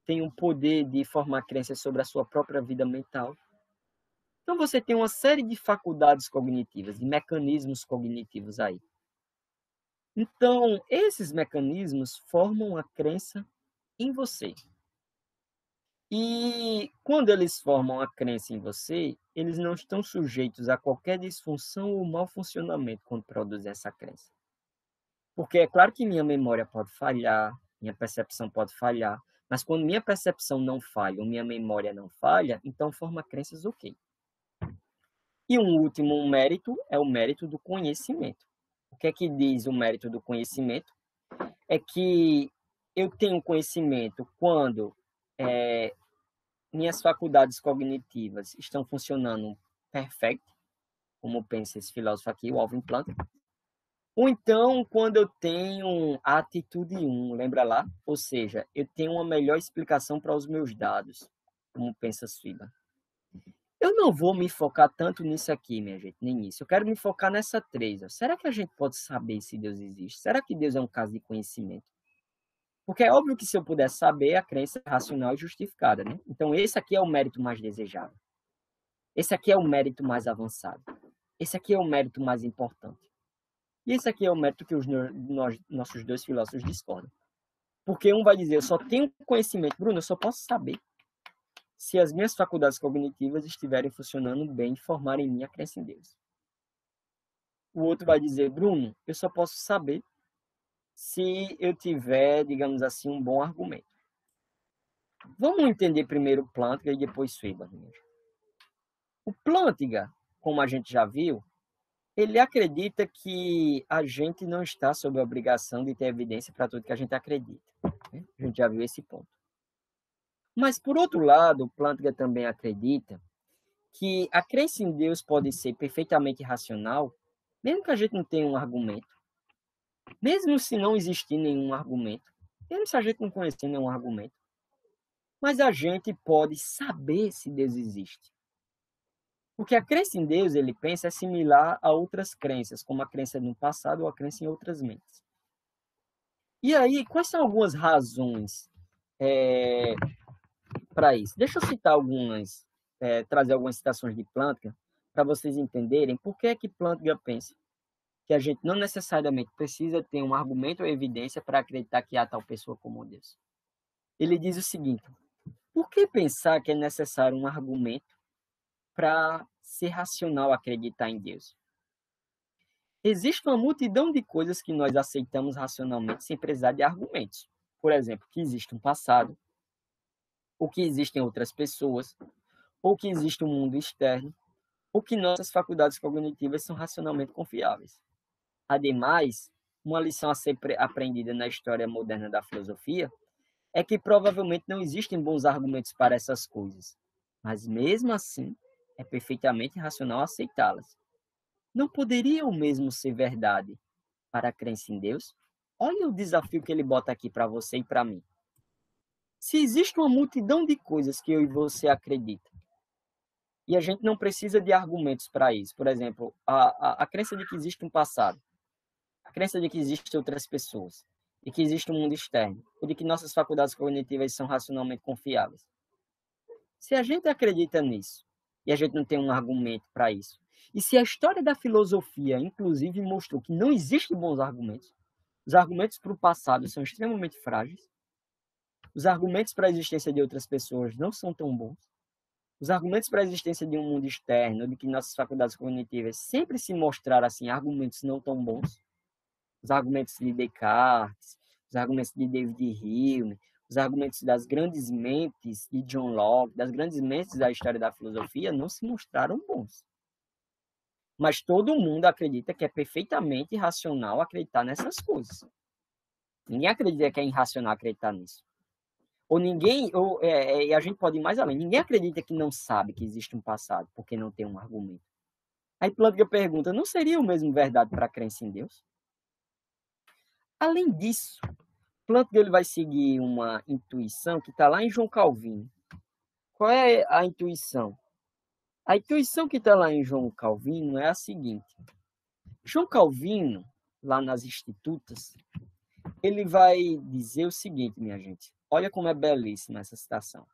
tem o poder de formar crenças sobre a sua própria vida mental. Então, você tem uma série de faculdades cognitivas, de mecanismos cognitivos aí. Então, esses mecanismos formam a crença em você. E quando eles formam a crença em você, eles não estão sujeitos a qualquer disfunção ou mau funcionamento quando produzem essa crença. Porque é claro que minha memória pode falhar, minha percepção pode falhar, mas quando minha percepção não falha ou minha memória não falha, então forma crenças ok. E um último mérito é o mérito do conhecimento. O que é que diz o mérito do conhecimento? É que eu tenho conhecimento quando minhas faculdades cognitivas estão funcionando perfeito, como pensa esse filósofo aqui, o Alvin Planck. Ou então, quando eu tenho a atitude 1, lembra lá? Ou seja, eu tenho uma melhor explicação para os meus dados, como pensa Swiba. Eu não vou me focar tanto nisso aqui, minha gente, nem nisso. Eu quero me focar nessa 3. Ó. Será que a gente pode saber se Deus existe? Será que Deus é um caso de conhecimento? Porque é óbvio que se eu puder saber, a crença é racional e justificada, né? Então, esse aqui é o mérito mais desejável. Esse aqui é o mérito mais avançado. Esse aqui é o mérito mais importante. E esse aqui é o mérito que nossos dois filósofos discordam. Porque um vai dizer, eu só tenho conhecimento. Bruno, eu só posso saber se as minhas faculdades cognitivas estiverem funcionando bem e formarem em mim a crença em Deus. O outro vai dizer, Bruno, eu só posso saber se eu tiver, digamos assim, um bom argumento. Vamos entender primeiro Plantinga e depois Swiba. O Plantinga, como a gente já viu, ele acredita que a gente não está sob a obrigação de ter evidência para tudo que a gente acredita. A gente já viu esse ponto. Mas, por outro lado, o Plantinga também acredita que a crença em Deus pode ser perfeitamente racional, mesmo que a gente não tenha um argumento. Mesmo se não existir nenhum argumento. Mesmo se a gente não conhecer nenhum argumento. Mas a gente pode saber se Deus existe. Porque a crença em Deus, ele pensa, é similar a outras crenças, como a crença no passado ou a crença em outras mentes. E aí, quais são algumas razões para isso? Deixa eu citar algumas, trazer algumas citações de Plantinga, para vocês entenderem por que é que Plantinga pensa que a gente não necessariamente precisa ter um argumento ou evidência para acreditar que há tal pessoa como Deus. Ele diz o seguinte, por que pensar que é necessário um argumento para ser racional acreditar em Deus? Existe uma multidão de coisas que nós aceitamos racionalmente sem precisar de argumentos. Por exemplo, que existe um passado, ou que existem outras pessoas, ou que existe um mundo externo, ou que nossas faculdades cognitivas são racionalmente confiáveis. Ademais, uma lição a ser aprendida na história moderna da filosofia é que provavelmente não existem bons argumentos para essas coisas, mas mesmo assim é perfeitamente racional aceitá-las. Não poderia o mesmo ser verdade para a crença em Deus? Olha o desafio que ele bota aqui para você e para mim. Se existe uma multidão de coisas que eu e você acreditam, e a gente não precisa de argumentos para isso, por exemplo, a crença de que existe um passado, a crença de que existem outras pessoas, e que existe um mundo externo, ou de que nossas faculdades cognitivas são racionalmente confiáveis. Se a gente acredita nisso, e a gente não tem um argumento para isso, e se a história da filosofia, inclusive, mostrou que não existem bons argumentos, os argumentos para o passado são extremamente frágeis, os argumentos para a existência de outras pessoas não são tão bons, os argumentos para a existência de um mundo externo, de que nossas faculdades cognitivas sempre se mostraram assim, argumentos não tão bons, os argumentos de Descartes, os argumentos de David Hume, os argumentos das grandes mentes de John Locke, das grandes mentes da história da filosofia, não se mostraram bons. Mas todo mundo acredita que é perfeitamente irracional acreditar nessas coisas. Ninguém acredita que é irracional acreditar nisso. E a gente pode ir mais além. Ninguém acredita que não sabe que existe um passado, porque não tem um argumento. Aí Plantga pergunta, não seria o mesmo verdade para a crença em Deus? Além disso, Plantga ele vai seguir uma intuição que está lá em João Calvino. Qual é a intuição? A intuição que está lá em João Calvino é a seguinte. João Calvino, lá nas Institutas, ele vai dizer o seguinte, minha gente. Olha como é belíssima essa citação.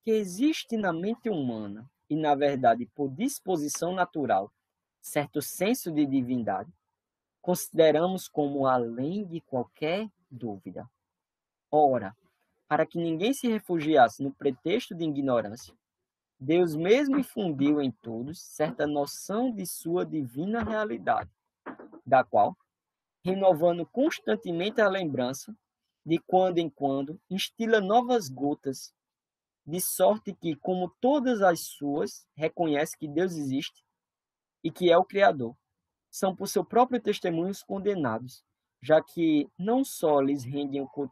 Que existe na mente humana, e na verdade por disposição natural, certo senso de divindade, consideramos como além de qualquer dúvida. Ora, para que ninguém se refugiasse no pretexto de ignorância, Deus mesmo infundiu em todos certa noção de sua divina realidade, da qual, renovando constantemente a lembrança, de quando em quando, instila novas gotas, de sorte que, como todas as suas, reconhece que Deus existe e que é o Criador. São por seu próprio testemunho condenados, já que não só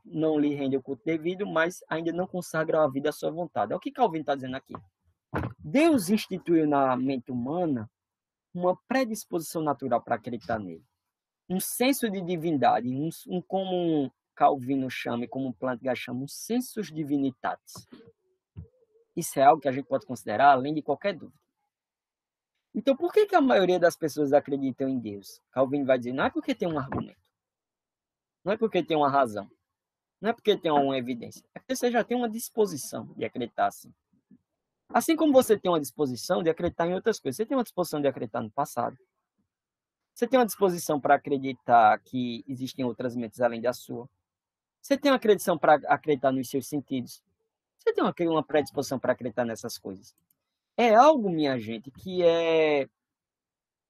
não lhe rendem o culto devido, mas ainda não consagram a vida à sua vontade. É o que Calvino está dizendo aqui. Deus instituiu na mente humana uma predisposição natural para acreditar nele. Um senso de divindade, como Calvino chama e como Plantga chama, um sensus divinitatis. Isso é algo que a gente pode considerar além de qualquer dúvida. Então, por que a maioria das pessoas acreditam em Deus? Calvino vai dizer, não é porque tem um argumento. Não é porque tem uma razão. Não é porque tem uma evidência. É porque você já tem uma disposição de acreditar assim. Assim como você tem uma disposição de acreditar em outras coisas. Você tem uma disposição de acreditar no passado. Você tem uma disposição para acreditar que existem outras mentes além da sua. Você tem uma acreditação para acreditar nos seus sentidos. Você tem uma predisposição para acreditar nessas coisas. É algo, minha gente, que é,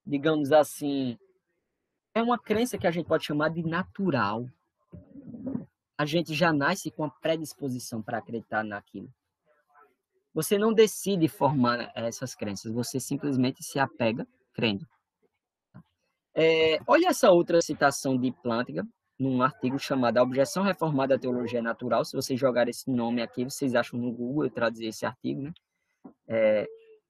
digamos assim, é uma crença que a gente pode chamar de natural. A gente já nasce com a predisposição para acreditar naquilo. Você não decide formar essas crenças, você simplesmente se apega crendo. Olha essa outra citação de Plantga, num artigo chamado A Objeção Reformada à Teologia Natural. Se vocês jogarem esse nome aqui, vocês acham no Google, eu traduzi esse artigo, né?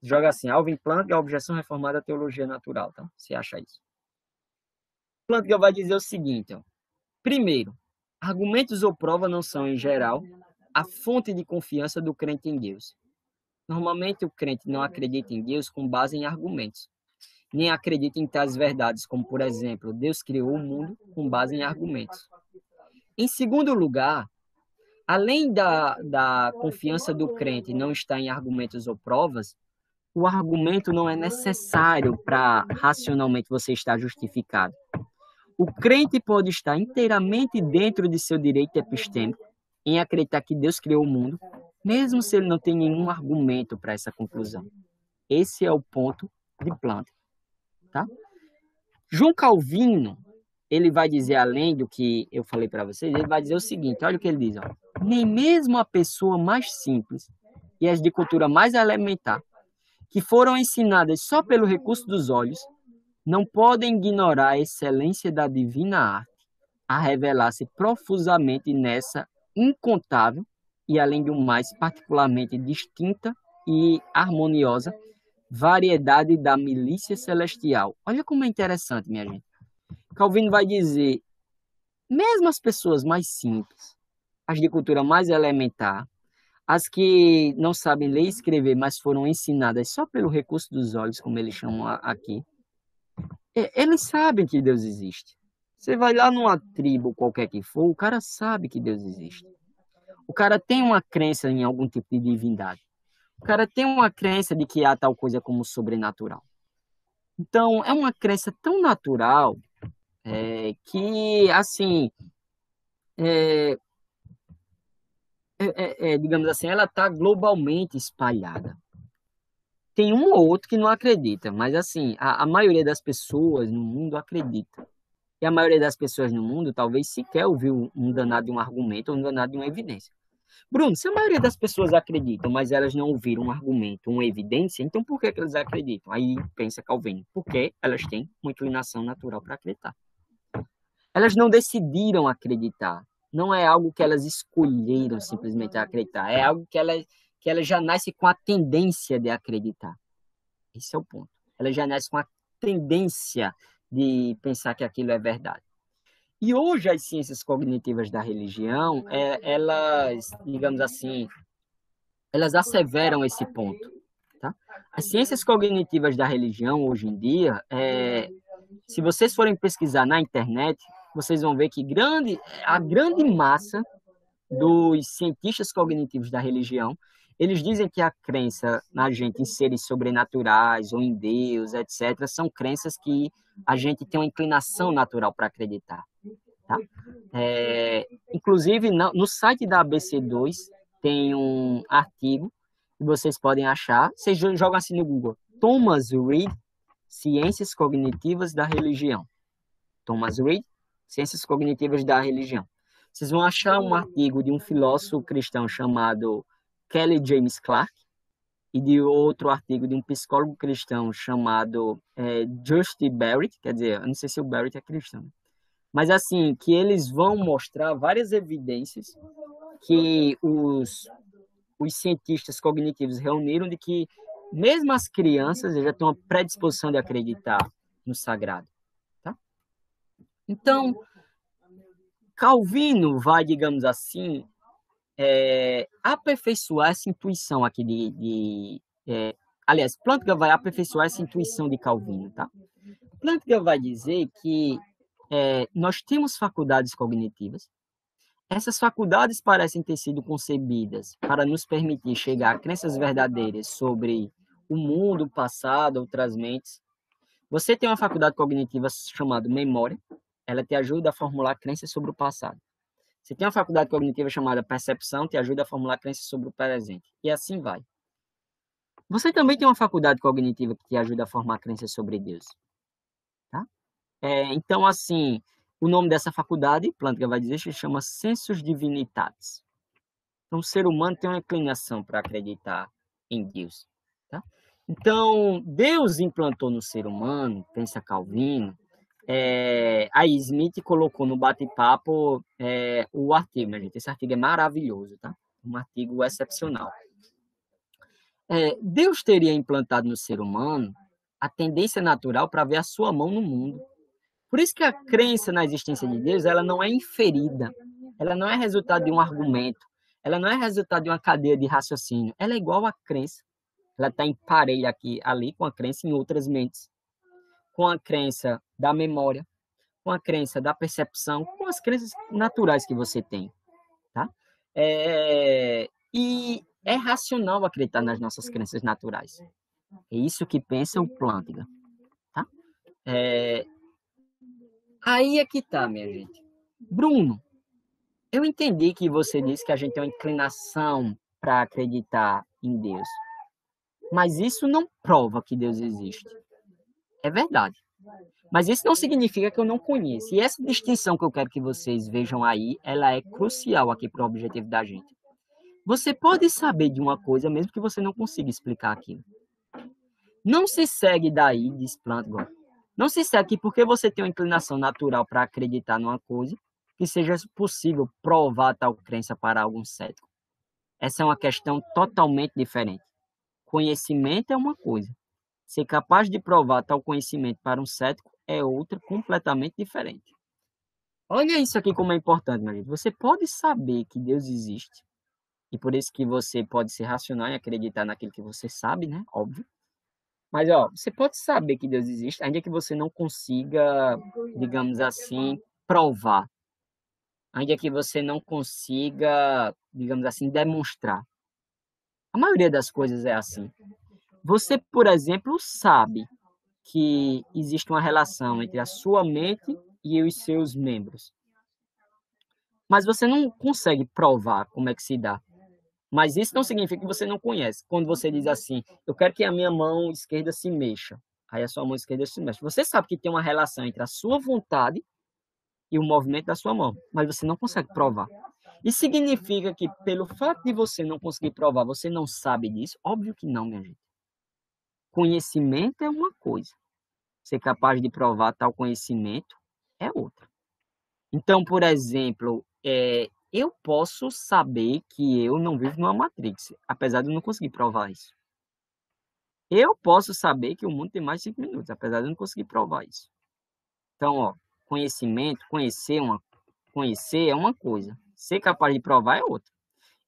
Joga assim, Alvin Plantga, A Objeção Reformada à Teologia Natural, tá? Você acha isso? Plantga vai dizer o seguinte, ó. Primeiro, argumentos ou prova não são, em geral, a fonte de confiança do crente em Deus. Normalmente, o crente não acredita em Deus com base em argumentos, nem acredita em tais verdades, como, por exemplo, Deus criou o mundo com base em argumentos. Em segundo lugar, além da confiança do crente não estar em argumentos ou provas, o argumento não é necessário para racionalmente você estar justificado. O crente pode estar inteiramente dentro de seu direito epistêmico em acreditar que Deus criou o mundo, mesmo se ele não tem nenhum argumento para essa conclusão. Esse é o ponto de Plantga, tá? João Calvino, ele vai dizer, além do que eu falei para vocês, ele vai dizer o seguinte, olha o que ele diz, ó. Nem mesmo a pessoa mais simples e as de cultura mais elementar, que foram ensinadas só pelo recurso dos olhos, não podem ignorar a excelência da divina arte a revelar-se profusamente nessa incontável e, além do mais, particularmente distinta e harmoniosa variedade da milícia celestial. Olha como é interessante, minha gente. Calvino vai dizer, mesmo as pessoas mais simples, as de cultura mais elementar, as que não sabem ler e escrever, mas foram ensinadas só pelo recurso dos olhos, como eles chamam aqui, eles sabem que Deus existe. Você vai lá numa tribo qualquer que for, o cara sabe que Deus existe. O cara tem uma crença em algum tipo de divindade. O cara tem uma crença de que há tal coisa como sobrenatural. Então, é uma crença tão natural que, assim, digamos assim, ela está globalmente espalhada. Tem um ou outro que não acredita, mas, assim, a maioria das pessoas no mundo acredita. E a maioria das pessoas no mundo talvez sequer ouviu um danado de um argumento ou um danado de uma evidência. Bruno, se a maioria das pessoas acreditam, mas elas não ouviram um argumento, uma evidência, então por que elas acreditam? Aí pensa Calvino, porque elas têm uma inclinação natural para acreditar. Elas não decidiram acreditar. Não é algo que elas escolheram simplesmente acreditar. É algo que elas já nascem com a tendência de acreditar. Esse é o ponto. ela já nasce com a tendência de pensar que aquilo é verdade. E hoje as ciências cognitivas da religião, elas, digamos assim, elas asseveram esse ponto, tá? As ciências cognitivas da religião, hoje em dia, se vocês forem pesquisar na internet, vocês vão ver que a grande massa dos cientistas cognitivos da religião, eles dizem que a crença na gente em seres sobrenaturais ou em Deus, etc., são crenças que a gente tem uma inclinação natural para acreditar. Tá? Inclusive, no site da ABC2 tem um artigo que vocês podem achar. Vocês jogam assim no Google: Thomas Reid, Ciências Cognitivas da Religião. Thomas Reid, Ciências Cognitivas da Religião. Vocês vão achar um artigo de um filósofo cristão chamado Kelly James Clark e de outro artigo de um psicólogo cristão chamado Justin Barrett, quer dizer, eu não sei se o Barrett é cristão, mas assim, que eles vão mostrar várias evidências que os cientistas cognitivos reuniram de que mesmo as crianças já têm uma predisposição de acreditar no sagrado. Tá? Então, Calvino vai, digamos assim, aperfeiçoar essa intuição aqui aliás, Plantinga vai aperfeiçoar essa intuição de Calvino, tá? Plantinga vai dizer que nós temos faculdades cognitivas. Essas faculdades parecem ter sido concebidas para nos permitir chegar a crenças verdadeiras sobre o mundo, o passado, outras mentes. Você tem uma faculdade cognitiva chamada memória. Ela te ajuda a formular crenças sobre o passado. Você tem uma faculdade cognitiva chamada percepção, te ajuda a formular crenças sobre o presente. E assim vai. Você também tem uma faculdade cognitiva que te ajuda a formar crenças sobre Deus. Tá? Então, assim, o nome dessa faculdade, Plantinga vai dizer, se chama Sensus Divinitatis. Então, o ser humano tem uma inclinação para acreditar em Deus. Tá? Então, Deus implantou no ser humano, pensa Calvino, aí Smith colocou no bate-papo o artigo, né, gente? Esse artigo é maravilhoso, tá? Um artigo excepcional. Deus teria implantado no ser humano a tendência natural para ver a sua mão no mundo. Por isso que a crença na existência de Deus, ela não é inferida, ela não é resultado de um argumento, ela não é resultado de uma cadeia de raciocínio, ela é igual à crença. Ela está em parelho ali com a crença em outras mentes, com a crença da memória, com a crença da percepção, com as crenças naturais que você tem, tá? E é racional acreditar nas nossas crenças naturais. É isso que pensa o Plantinga, tá? Aí é que tá, minha gente. Bruno, eu entendi que você disse que a gente tem uma inclinação para acreditar em Deus. Mas isso não prova que Deus existe. É verdade. Mas isso não significa que eu não conheço. E essa distinção que eu quero que vocês vejam aí, ela é crucial aqui para o objetivo da gente. Você pode saber de uma coisa mesmo que você não consiga explicar aquilo. Não se segue daí, diz Plantinga. Não se segue que porque você tem uma inclinação natural para acreditar numa coisa, que seja possível provar tal crença para algum cético. Essa é uma questão totalmente diferente. Conhecimento é uma coisa. Ser capaz de provar tal conhecimento para um cético é outra completamente diferente. Olha isso aqui como é importante, meu gente. Você pode saber que Deus existe, e por isso que você pode ser racional e acreditar naquilo que você sabe, né? Óbvio. Mas, você pode saber que Deus existe, ainda que você não consiga, digamos assim, provar. Ainda que você não consiga, digamos assim, demonstrar. A maioria das coisas é assim. Você, por exemplo, sabe que existe uma relação entre a sua mente e os seus membros. Mas você não consegue provar como é que se dá. Mas isso não significa que você não conhece. Quando você diz assim, eu quero que a minha mão esquerda se mexa. Aí a sua mão esquerda se mexe. Você sabe que tem uma relação entre a sua vontade e o movimento da sua mão. Mas você não consegue provar. Isso significa que, pelo fato de você não conseguir provar, você não sabe disso? Óbvio que não, minha gente. Conhecimento é uma coisa. Ser capaz de provar tal conhecimento é outra. Então, por exemplo, eu posso saber que eu não vivo numa Matrix, apesar de eu não conseguir provar isso. Eu posso saber que o mundo tem mais de 5 minutos, apesar de eu não conseguir provar isso. Então, ó, conhecimento, conhecer é uma coisa. Ser capaz de provar é outra.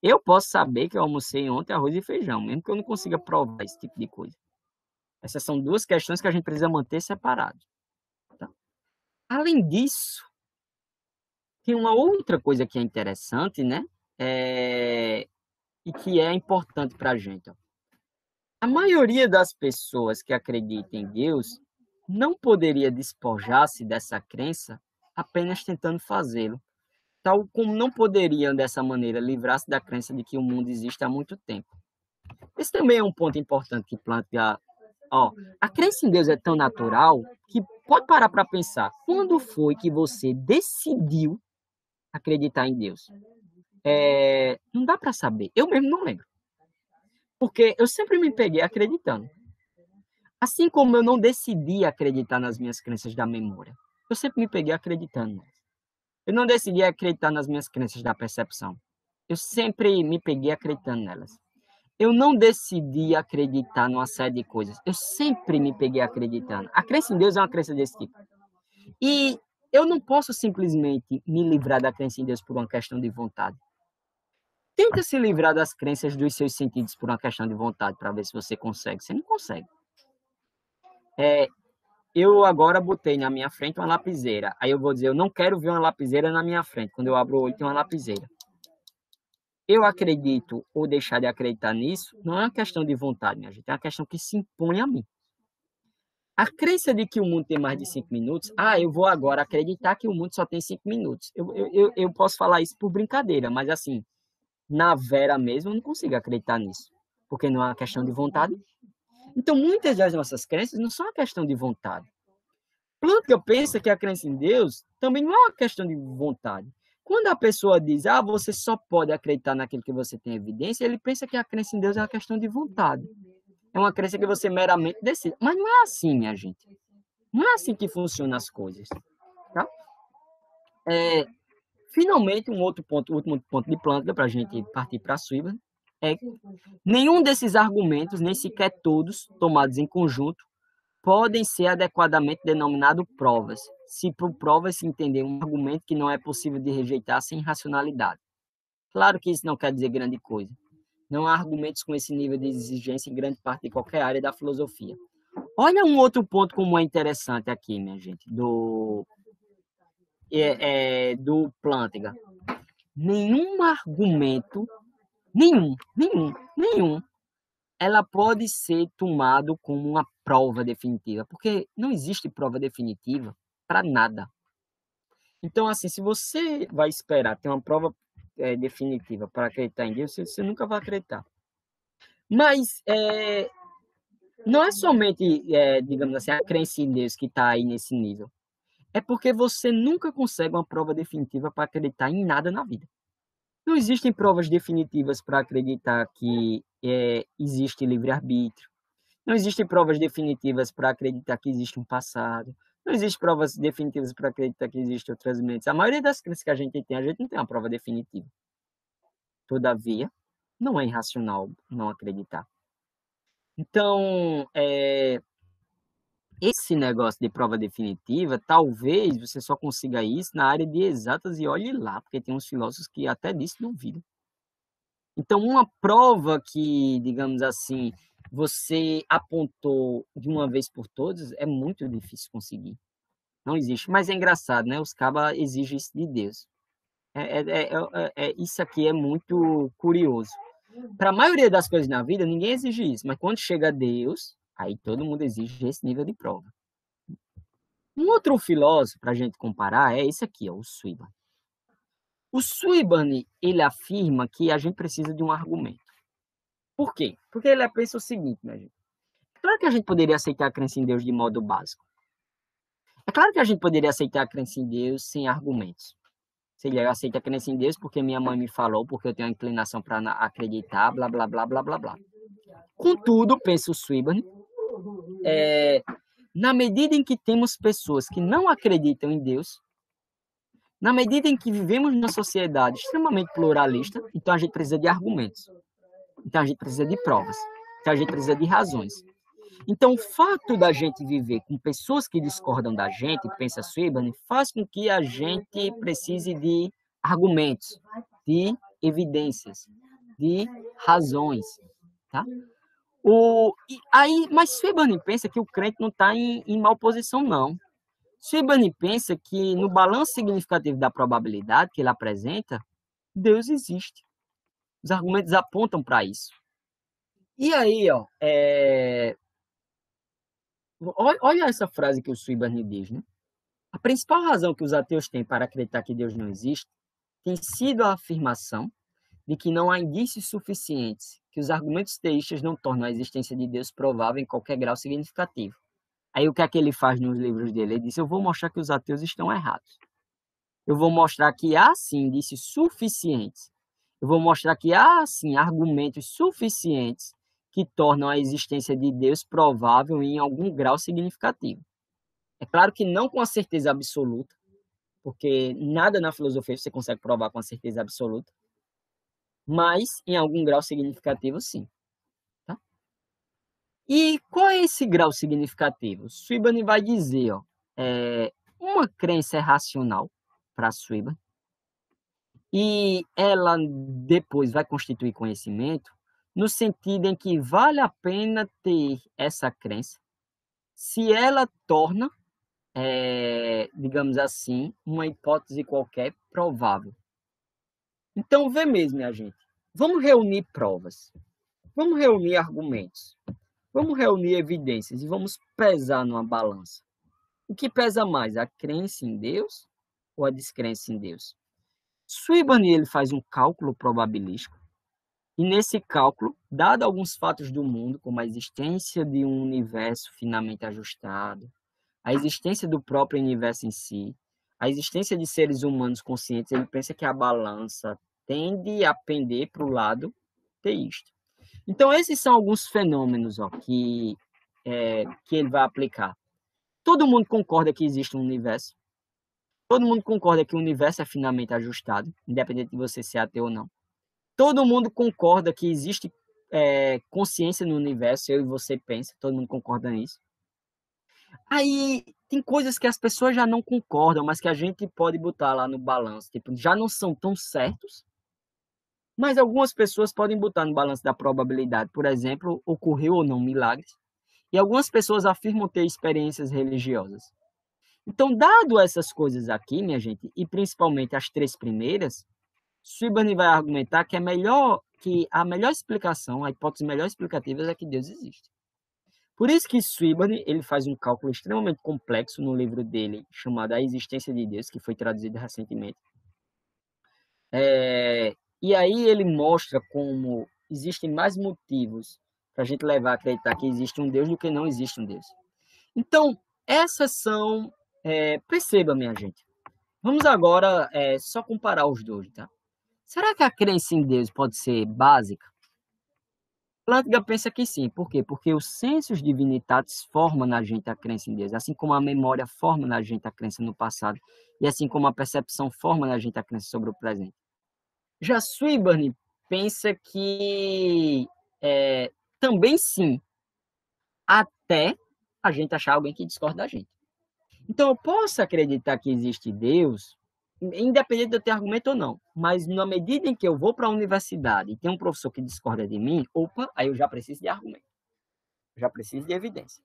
Eu posso saber que eu almocei ontem arroz e feijão, mesmo que eu não consiga provar esse tipo de coisa. Essas são duas questões que a gente precisa manter separadas. Tá? Além disso, tem uma outra coisa que é interessante, né? E que é importante para a gente. Ó. A maioria das pessoas que acreditam em Deus não poderia despojar-se dessa crença apenas tentando fazê-lo, tal como não poderiam, dessa maneira, livrar-se da crença de que o mundo existe há muito tempo. Esse também é um ponto importante que Planta. Ó, a crença em Deus é tão natural que pode parar para pensar. Quando foi que você decidiu acreditar em Deus? Não dá para saber. Eu mesmo não lembro. Porque eu sempre me peguei acreditando. Assim como eu não decidi acreditar nas minhas crenças da memória. Eu sempre me peguei acreditando nelas. Eu não decidi acreditar nas minhas crenças da percepção. Eu sempre me peguei acreditando nelas. Eu não decidi acreditar numa série de coisas. Eu sempre me peguei acreditando. A crença em Deus é uma crença desse tipo. E eu não posso simplesmente me livrar da crença em Deus por uma questão de vontade. Tenta se livrar das crenças dos seus sentidos por uma questão de vontade, para ver se você consegue. Você não consegue. Eu agora botei na minha frente uma lapiseira. Aí eu vou dizer, eu não quero ver uma lapiseira na minha frente. Quando eu abro o olho, tem uma lapiseira. Eu acredito ou deixar de acreditar nisso não é uma questão de vontade, minha gente. É uma questão que se impõe a mim. A crença de que o mundo tem mais de 5 minutos, eu vou agora acreditar que o mundo só tem 5 minutos. Eu posso falar isso por brincadeira, mas assim, na vera mesmo, eu não consigo acreditar nisso. Porque não é uma questão de vontade. Então, muitas das nossas crenças não são uma questão de vontade. Planta pensa que a crença em Deus também não é uma questão de vontade. Quando a pessoa diz, você só pode acreditar naquilo que você tem evidência, ele pensa que a crença em Deus é uma questão de vontade. É uma crença que você meramente decide. Mas não é assim, minha gente. Não é assim que funcionam as coisas. Tá? Finalmente, o último ponto de Planta, para a gente partir para a Suíba, é nenhum desses argumentos, nem sequer todos, tomados em conjunto, podem ser adequadamente denominados provas, se por provas se entender um argumento que não é possível de rejeitar sem racionalidade. Claro que isso não quer dizer grande coisa. Não há argumentos com esse nível de exigência em grande parte de qualquer área da filosofia. Olha um outro ponto como é interessante aqui, minha gente, do Plantinga. Nenhum argumento, nenhum, ela pode ser tomado como uma prova definitiva, porque não existe prova definitiva para nada. Então, assim, se você vai esperar ter uma prova definitiva para acreditar em Deus, você nunca vai acreditar. Mas não é somente, digamos assim, a crença em Deus que está aí nesse nível. É porque você nunca consegue uma prova definitiva para acreditar em nada na vida. Não existem provas definitivas para acreditar que existe livre-arbítrio. Não existem provas definitivas para acreditar que existe um passado. Não existem provas definitivas para acreditar que existem outras mentes. A maioria das crenças que a gente não tem uma prova definitiva. Todavia, não é irracional não acreditar. Então, esse negócio de prova definitiva, talvez você só consiga isso na área de exatas e olhe lá, porque tem uns filósofos que até disso duvidam. Então, uma prova que, digamos assim, você apontou de uma vez por todas é muito difícil conseguir. Não existe. Mas é engraçado, né? Os cabas exigem isso de Deus. Isso aqui é muito curioso. Para a maioria das coisas na vida, ninguém exige isso. Mas quando chega a Deus, aí todo mundo exige esse nível de prova. Um outro filósofo, para a gente comparar, é esse aqui, o Swinburne. O Swinburne, ele afirma que a gente precisa de um argumento. Por quê? Porque ele pensa o seguinte, minha gente. É claro que a gente poderia aceitar a crença em Deus de modo básico. É claro que a gente poderia aceitar a crença em Deus sem argumentos. Eu aceito a crença em Deus porque minha mãe me falou, porque eu tenho uma inclinação para acreditar, blá, blá, blá, blá, blá, blá. Contudo, pensa o Swinburne, na medida em que temos pessoas que não acreditam em Deus, na medida em que vivemos numa sociedade extremamente pluralista, então a gente precisa de argumentos. Então a gente precisa de provas. Então a gente precisa de razões. Então, o fato da gente viver com pessoas que discordam da gente, pensa Swinburne, faz com que a gente precise de argumentos, de evidências, de razões, tá? Mas Swinburne pensa que o crente não está em mal posição, não. Swinburne pensa que no balanço significativo da probabilidade que ele apresenta, Deus existe. Os argumentos apontam para isso. E aí, olha essa frase que o Swinburne diz, né? A principal razão que os ateus têm para acreditar que Deus não existe tem sido a afirmação de que não há indícios suficientes que os argumentos teístas não tornam a existência de Deus provável em qualquer grau significativo. Aí o que é que ele faz nos livros dele? Ele diz, eu vou mostrar que os ateus estão errados. Eu vou mostrar que há, sim, indícios suficientes. Eu vou mostrar que há, sim, argumentos suficientes que tornam a existência de Deus provável em algum grau significativo. É claro que não com a certeza absoluta, porque nada na filosofia você consegue provar com a certeza absoluta, mas em algum grau significativo, sim. Tá? E qual é esse grau significativo? Swinburne vai dizer, uma crença é racional para Swinburne, e ela depois vai constituir conhecimento, no sentido em que vale a pena ter essa crença, se ela torna, digamos assim, uma hipótese qualquer provável. Então, vê mesmo, minha gente. Vamos reunir provas, vamos reunir argumentos, vamos reunir evidências e vamos pesar numa balança. O que pesa mais, a crença em Deus ou a descrença em Deus? Swinburne ele faz um cálculo probabilístico e nesse cálculo, dado alguns fatos do mundo, como a existência de um universo finamente ajustado, a existência do próprio universo em si, a existência de seres humanos conscientes, ele pensa que a balança tende a pender para o lado teísta. Então, esses são alguns fenômenos que ele vai aplicar. Todo mundo concorda que existe um universo. Todo mundo concorda que o universo é finamente ajustado, independente de você ser ateu ou não. Todo mundo concorda que existe consciência no universo, eu e você pensa, todo mundo concorda nisso. Aí tem coisas que as pessoas já não concordam, mas que a gente pode botar lá no balanço, tipo, já não são tão certos, mas algumas pessoas podem botar no balanço da probabilidade. Por exemplo, ocorreu ou não milagres. E algumas pessoas afirmam ter experiências religiosas. Então, dado essas coisas aqui, minha gente, e principalmente as três primeiras, Swinburne vai argumentar que a melhor explicação, a hipótese melhor explicativa é que Deus existe. Por isso que Swinburne ele faz um cálculo extremamente complexo no livro dele, chamado A Existência de Deus, que foi traduzido recentemente. E aí ele mostra como existem mais motivos para a gente levar a acreditar que existe um Deus do que não existe um Deus. Então, essas são... perceba, minha gente. Vamos agora só comparar os dois, tá? Será que a crença em Deus pode ser básica? Plantinga pensa que sim. Por quê? Porque os sensus divinitatis formam na gente a crença em Deus, assim como a memória forma na gente a crença no passado, e assim como a percepção forma na gente a crença sobre o presente. Já Swinburne pensa que também sim, até a gente achar alguém que discorda da gente. Então, eu posso acreditar que existe Deus, independente de eu ter argumento ou não, mas na medida em que eu vou para a universidade e tem um professor que discorda de mim, aí eu já preciso de argumento, já preciso de evidência.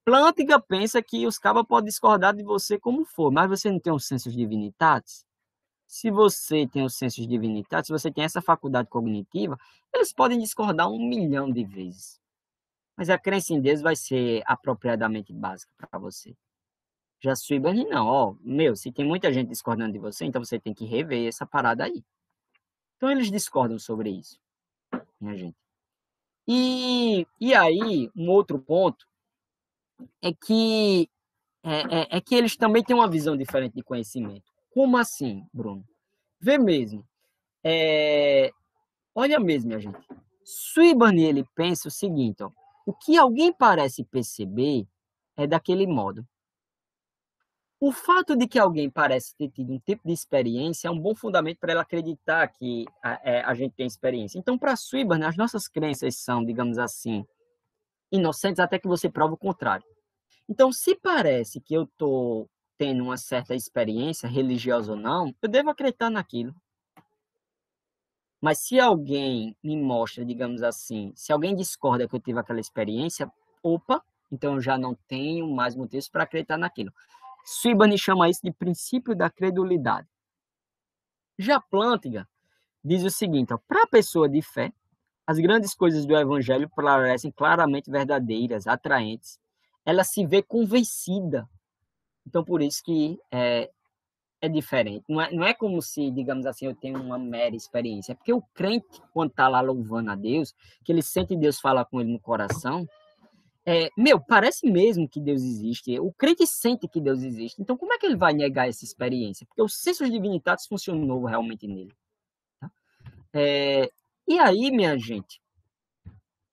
Plantinga pensa que os cabas podem discordar de você como for, mas você não tem um sensus divinitatis? Se você tem o sensus divinitatis, se você tem essa faculdade cognitiva, eles podem discordar 1 milhão de vezes. Mas a crença em Deus vai ser apropriadamente básica para você. Já Swinburne não, se tem muita gente discordando de você, então você tem que rever essa parada aí. Então eles discordam sobre isso, minha gente. E aí, um outro ponto é que eles também têm uma visão diferente de conhecimento. Como assim, Bruno? Vê mesmo. Olha mesmo, minha gente. Swinburne, ele pensa o seguinte, o que alguém parece perceber é daquele modo. O fato de que alguém parece ter tido um tipo de experiência é um bom fundamento para ela acreditar que a gente tem experiência. Então, para Swinburne, as nossas crenças são, digamos assim, inocentes até que você prove o contrário. Então, se parece que eu estou tendo uma certa experiência, religiosa ou não, eu devo acreditar naquilo. Mas se alguém me mostra, digamos assim, se alguém discorda que eu tive aquela experiência, opa, então eu já não tenho mais motivos para acreditar naquilo. Swinburne chama isso de princípio da credulidade. Já Plantinga diz o seguinte: para a pessoa de fé, as grandes coisas do evangelho parecem claramente verdadeiras, atraentes. Ela se vê convencida. Então, por isso que é diferente. Não é como se, digamos assim, eu tenho uma mera experiência. É porque o crente, quando está lá louvando a Deus, que ele sente Deus falar com ele no coração, parece mesmo que Deus existe. O crente sente que Deus existe. Então, como é que ele vai negar essa experiência? Porque o sensus divinitatis funcionou realmente nele. Tá? E aí, minha gente,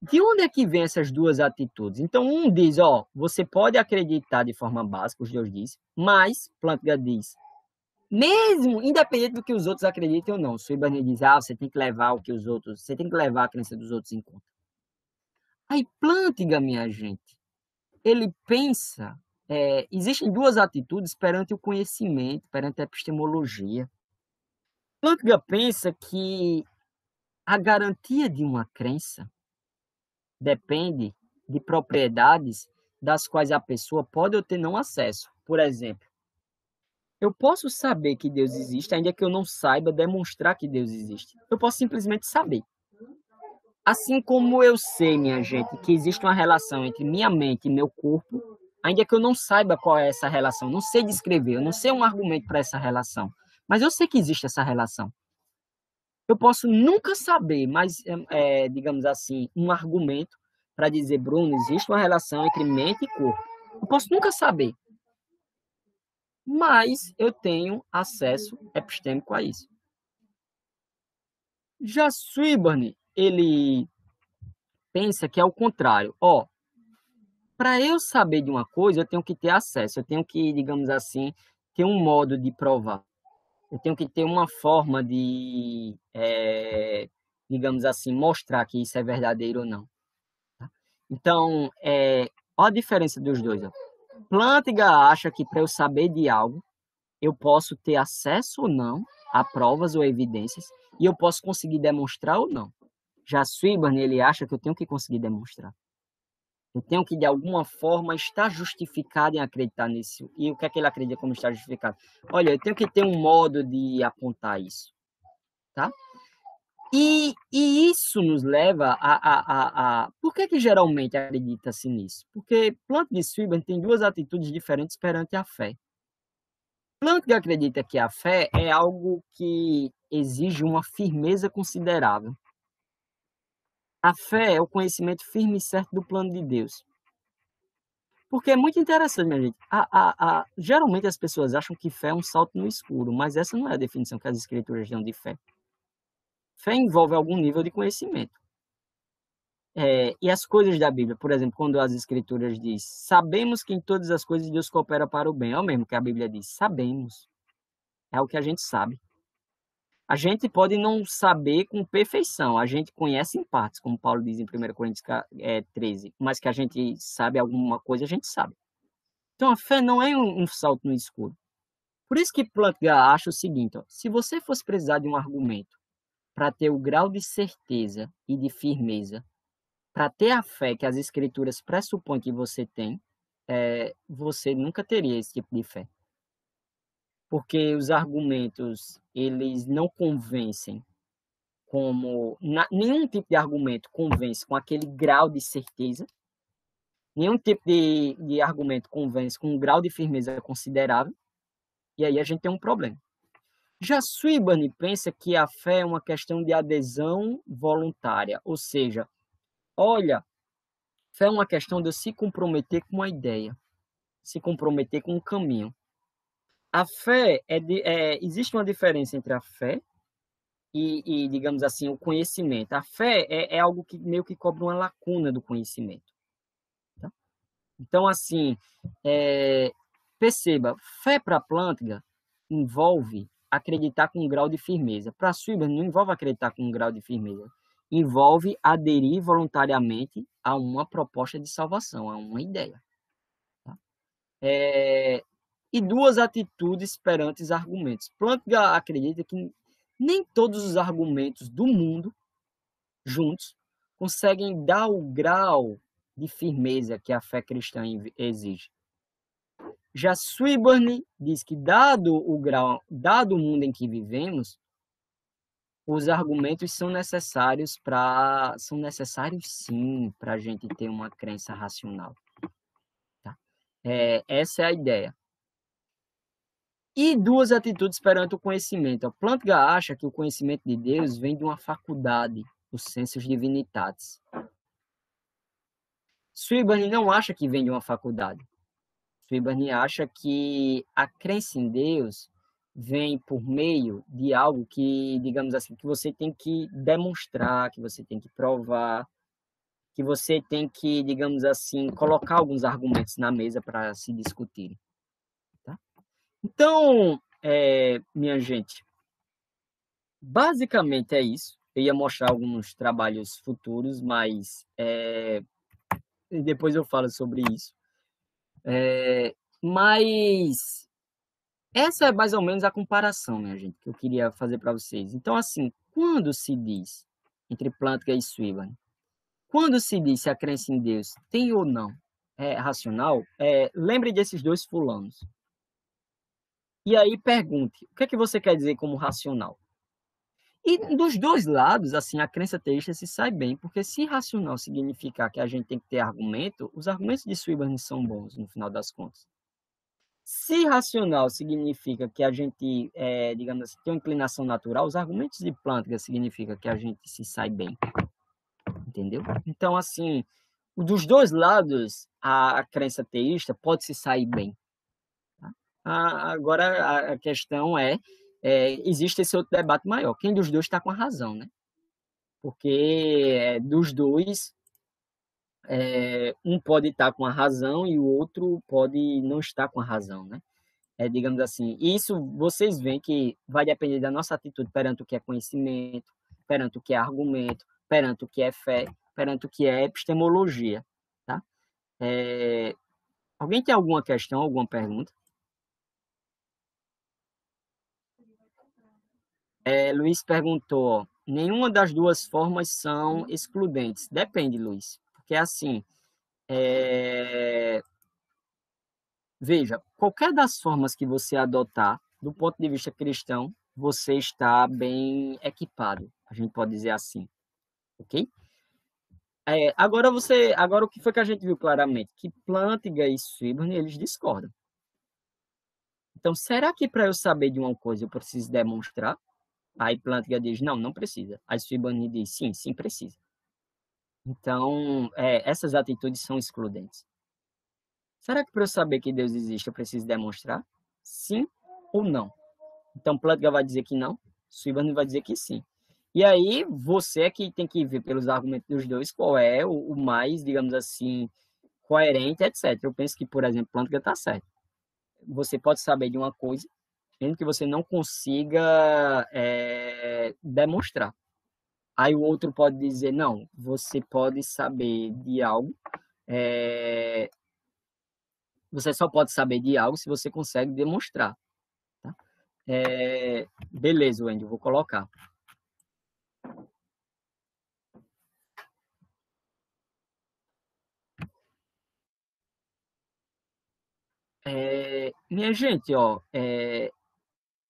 de onde é que vem essas duas atitudes? Então, um diz, você pode acreditar de forma básica, os dois dizem, mas Plantinga diz, mesmo, independente do que os outros acreditem ou não, Swinburne diz, você tem que levar o que os outros, você tem que levar a crença dos outros em conta. Aí Plantinga, minha gente, ele pensa, existem duas atitudes perante o conhecimento, perante a epistemologia. Plantinga pensa que a garantia de uma crença depende de propriedades das quais a pessoa pode ou ter não acesso. Por exemplo, eu posso saber que Deus existe, ainda que eu não saiba demonstrar que Deus existe. Eu posso simplesmente saber. Assim como eu sei, minha gente, que existe uma relação entre minha mente e meu corpo, ainda que eu não saiba qual é essa relação, não sei descrever, eu não sei um argumento para essa relação, mas eu sei que existe essa relação. Eu posso nunca saber, mas, digamos assim, um argumento para dizer, Bruno, existe uma relação entre mente e corpo. Eu posso nunca saber, mas eu tenho acesso epistêmico a isso. Já Swinburne, ele pensa que é o contrário. Para eu saber de uma coisa, eu tenho que ter acesso, eu tenho que, digamos assim, ter um modo de provar. Eu tenho que ter uma forma de, digamos assim, mostrar que isso é verdadeiro ou não. Tá? Então, olha a diferença dos dois. Plantinga acha que para eu saber de algo, eu posso ter acesso ou não a provas ou evidências e eu posso conseguir demonstrar ou não. Já Swinburne, ele acha que eu tenho que conseguir demonstrar. Eu tenho que, de alguma forma, estar justificado em acreditar nisso. E o que é que ele acredita como está justificado? Olha, eu tenho que ter um modo de apontar isso. Tá? E isso nos leva a... Por que geralmente acredita-se nisso? Porque Plantinga e Swinburne têm duas atitudes diferentes perante a fé. Plantinga acredita que a fé é algo que exige uma firmeza considerável. A fé é o conhecimento firme e certo do plano de Deus. Porque é muito interessante, minha gente. Geralmente as pessoas acham que fé é um salto no escuro, mas essa não é a definição que as escrituras dão de fé. Fé envolve algum nível de conhecimento. E as coisas da Bíblia, por exemplo, quando as escrituras diz, sabemos que em todas as coisas Deus coopera para o bem. É o mesmo que a Bíblia diz, sabemos. É o que a gente sabe. A gente pode não saber com perfeição, a gente conhece em partes, como Paulo diz em 1 Coríntios 13, mas que a gente sabe alguma coisa, a gente sabe. Então a fé não é um salto no escuro. Por isso que Plantinga acha o seguinte, se você fosse precisar de um argumento para ter o grau de certeza e de firmeza, para ter a fé que as escrituras pressupõem que você tem, você nunca teria esse tipo de fé. Porque os argumentos, eles não convencem nenhum tipo de argumento convence com aquele grau de certeza, nenhum tipo de argumento convence com um grau de firmeza considerável, e aí a gente tem um problema. Já Swinburne pensa que a fé é uma questão de adesão voluntária, ou seja, olha, fé é uma questão de eu se comprometer com uma ideia, se comprometer com um caminho. A fé existe uma diferença entre a fé e, digamos assim, o conhecimento. A fé é algo que meio que cobre uma lacuna do conhecimento. Tá? Então, assim, perceba, fé para Plantinga envolve acreditar com um grau de firmeza. Para Swinburne não envolve acreditar com um grau de firmeza. envolve aderir voluntariamente a uma proposta de salvação, a uma ideia. Tá? E duas atitudes perante os argumentos. Plantinga acredita que nem todos os argumentos do mundo, juntos, conseguem dar o grau de firmeza que a fé cristã exige. Já Swinburne diz que, dado o mundo em que vivemos, os argumentos são necessários sim para a gente ter uma crença racional. Tá? Essa é a ideia. E duas atitudes perante o conhecimento. Plantinga acha que o conhecimento de Deus vem de uma faculdade, os sensus divinitatis. Swinburne não acha que vem de uma faculdade. Swinburne acha que a crença em Deus vem por meio de algo que, digamos assim, que você tem que demonstrar, que você tem que provar, que você tem que, digamos assim, colocar alguns argumentos na mesa para se discutirem. Tá? Então, minha gente, basicamente é isso. Eu ia mostrar alguns trabalhos futuros, mas depois eu falo sobre isso. Mas essa é mais ou menos a comparação, minha gente, que eu queria fazer para vocês. Então, assim, quando se diz, entre Plantinga e Swinburne, quando se diz se a crença em Deus tem ou não é racional, lembre desses dois fulanos. E aí pergunte, o que é que você quer dizer como racional? E dos dois lados, assim, a crença teísta se sai bem, porque se racional significar que a gente tem que ter argumento, os argumentos de Swinburne são bons, no final das contas. Se racional significa que a gente, digamos assim, tem uma inclinação natural, os argumentos de Plantinga significa que a gente se sai bem. Entendeu? Então, assim, dos dois lados, a crença teísta pode se sair bem. Tá? Agora, a questão existe esse outro debate maior. Quem dos dois está com a razão, né? Porque dos dois, um pode estar com a razão e o outro pode não estar com a razão, né? Digamos assim, isso vocês veem que vai depender da nossa atitude perante o que é conhecimento, perante o que é argumento, perante o que é fé, perante o que é epistemologia, tá? Alguém tem alguma questão, alguma pergunta? Luiz perguntou, ó, nenhuma das duas formas são excludentes. Depende, Luiz, porque assim, veja, qualquer das formas que você adotar, do ponto de vista cristão, você está bem equipado, a gente pode dizer assim, ok? Agora o que foi que a gente viu claramente? Que Plantinga e Swinburne, eles discordam. Então, será que para eu saber de uma coisa eu preciso demonstrar? Aí Plantinga diz, não, não precisa. Aí Swinburne diz, sim, sim precisa. Então, essas atitudes são excludentes. Será que para eu saber que Deus existe eu preciso demonstrar? Sim ou não? Então, Plantinga vai dizer que não, Swinburne vai dizer que sim. E aí, você é que tem que ver pelos argumentos dos dois qual é o mais, digamos assim, coerente, etc. Eu penso que, por exemplo, Plantinga está certo. Você pode saber de uma coisa, mesmo que você não consiga demonstrar. Aí o outro pode dizer, não, você pode saber de algo, você só pode saber de algo se você consegue demonstrar. Tá? Beleza, Wendy, vou colocar. Minha gente, ó,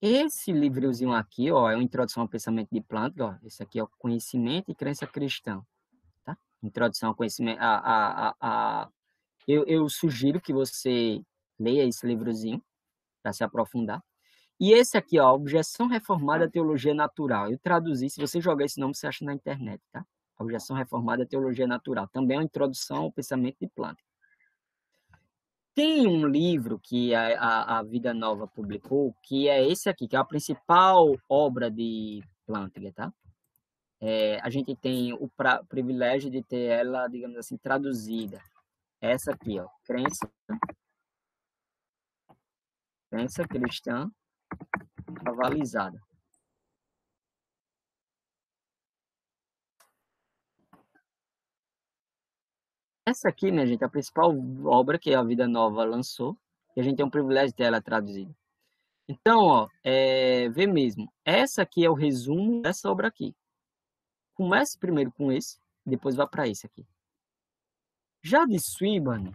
esse livrozinho aqui, ó, é uma introdução ao pensamento de Plantinga, ó, esse aqui é o Conhecimento e Crença Cristã, tá? Introdução ao conhecimento, eu sugiro que você leia esse livrozinho para se aprofundar. E esse aqui, ó, Objeção Reformada à Teologia Natural. Eu traduzi, se você jogar esse nome, você acha na internet, tá? Objeção Reformada à Teologia Natural. Também é uma introdução ao pensamento de Plantinga. Tem um livro que a Vida Nova publicou, que é esse aqui, que é a principal obra de Plantinga, tá? A gente tem o privilégio de ter ela, digamos assim, traduzida. Essa aqui, ó, Crença Cristã Avalizada. Essa aqui, minha gente, é a principal obra que a Vida Nova lançou, e a gente tem o privilégio de ter ela traduzida. Então, ó, vê mesmo, essa aqui é o resumo dessa obra aqui. Comece primeiro com esse, depois vá para esse aqui. Já de Swinburne,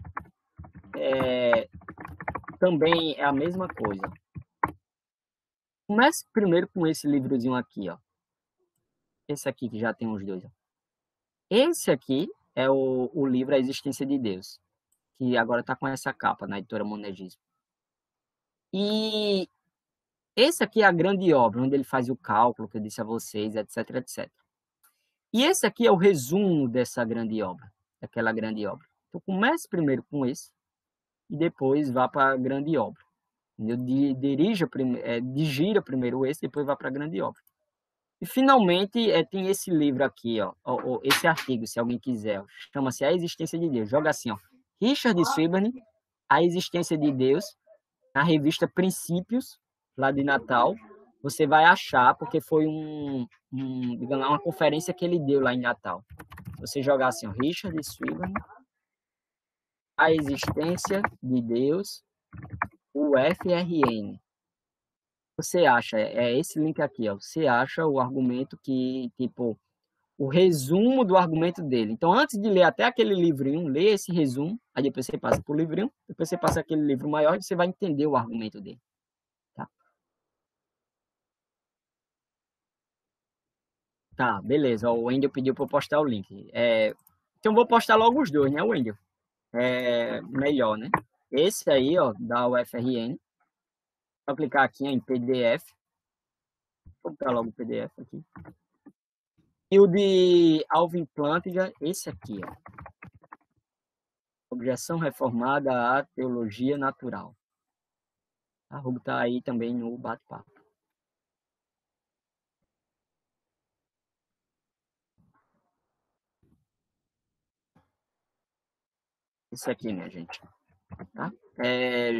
também é a mesma coisa. Comece primeiro com esse livrozinho aqui, ó. Esse aqui que já tem os dois, ó. Esse aqui é o livro A Existência de Deus, que agora está com essa capa na editora Monegismo. E esse aqui é a grande obra, onde ele faz o cálculo que eu disse a vocês, etc, etc. E esse aqui é o resumo dessa grande obra, daquela grande obra. Então comece primeiro com esse e depois vá para a grande obra. Digira primeiro esse, depois vá para a grande obra. E finalmente tem esse livro aqui, ó, esse artigo, se alguém quiser, chama-se A Existência de Deus. Joga assim, ó, Richard Swinburne, A Existência de Deus, na revista Princípios, lá de Natal. Você vai achar, porque foi digamos, uma conferência que ele deu lá em Natal. Se você jogar assim, ó, Richard Swinburne, A Existência de Deus, UFRN. Você acha, esse link aqui, ó, você acha o argumento que, tipo, o resumo do argumento dele. Então, antes de ler até aquele livrinho, lê esse resumo, aí depois você passa por livrinho, depois você passa aquele livro maior e você vai entender o argumento dele. Tá, tá, beleza. O Wendel pediu para eu postar o link. Então, vou postar logo os dois, né, Wendel? Melhor, né? Esse aí, ó, da UFRN. Vou clicar aqui em PDF. Vou botar logo o PDF aqui. E o de Alvin Plantinga, esse aqui, ó. Objeção reformada à teologia natural. A Hugo está aí também no bate-papo. Isso aqui, minha gente. Tá?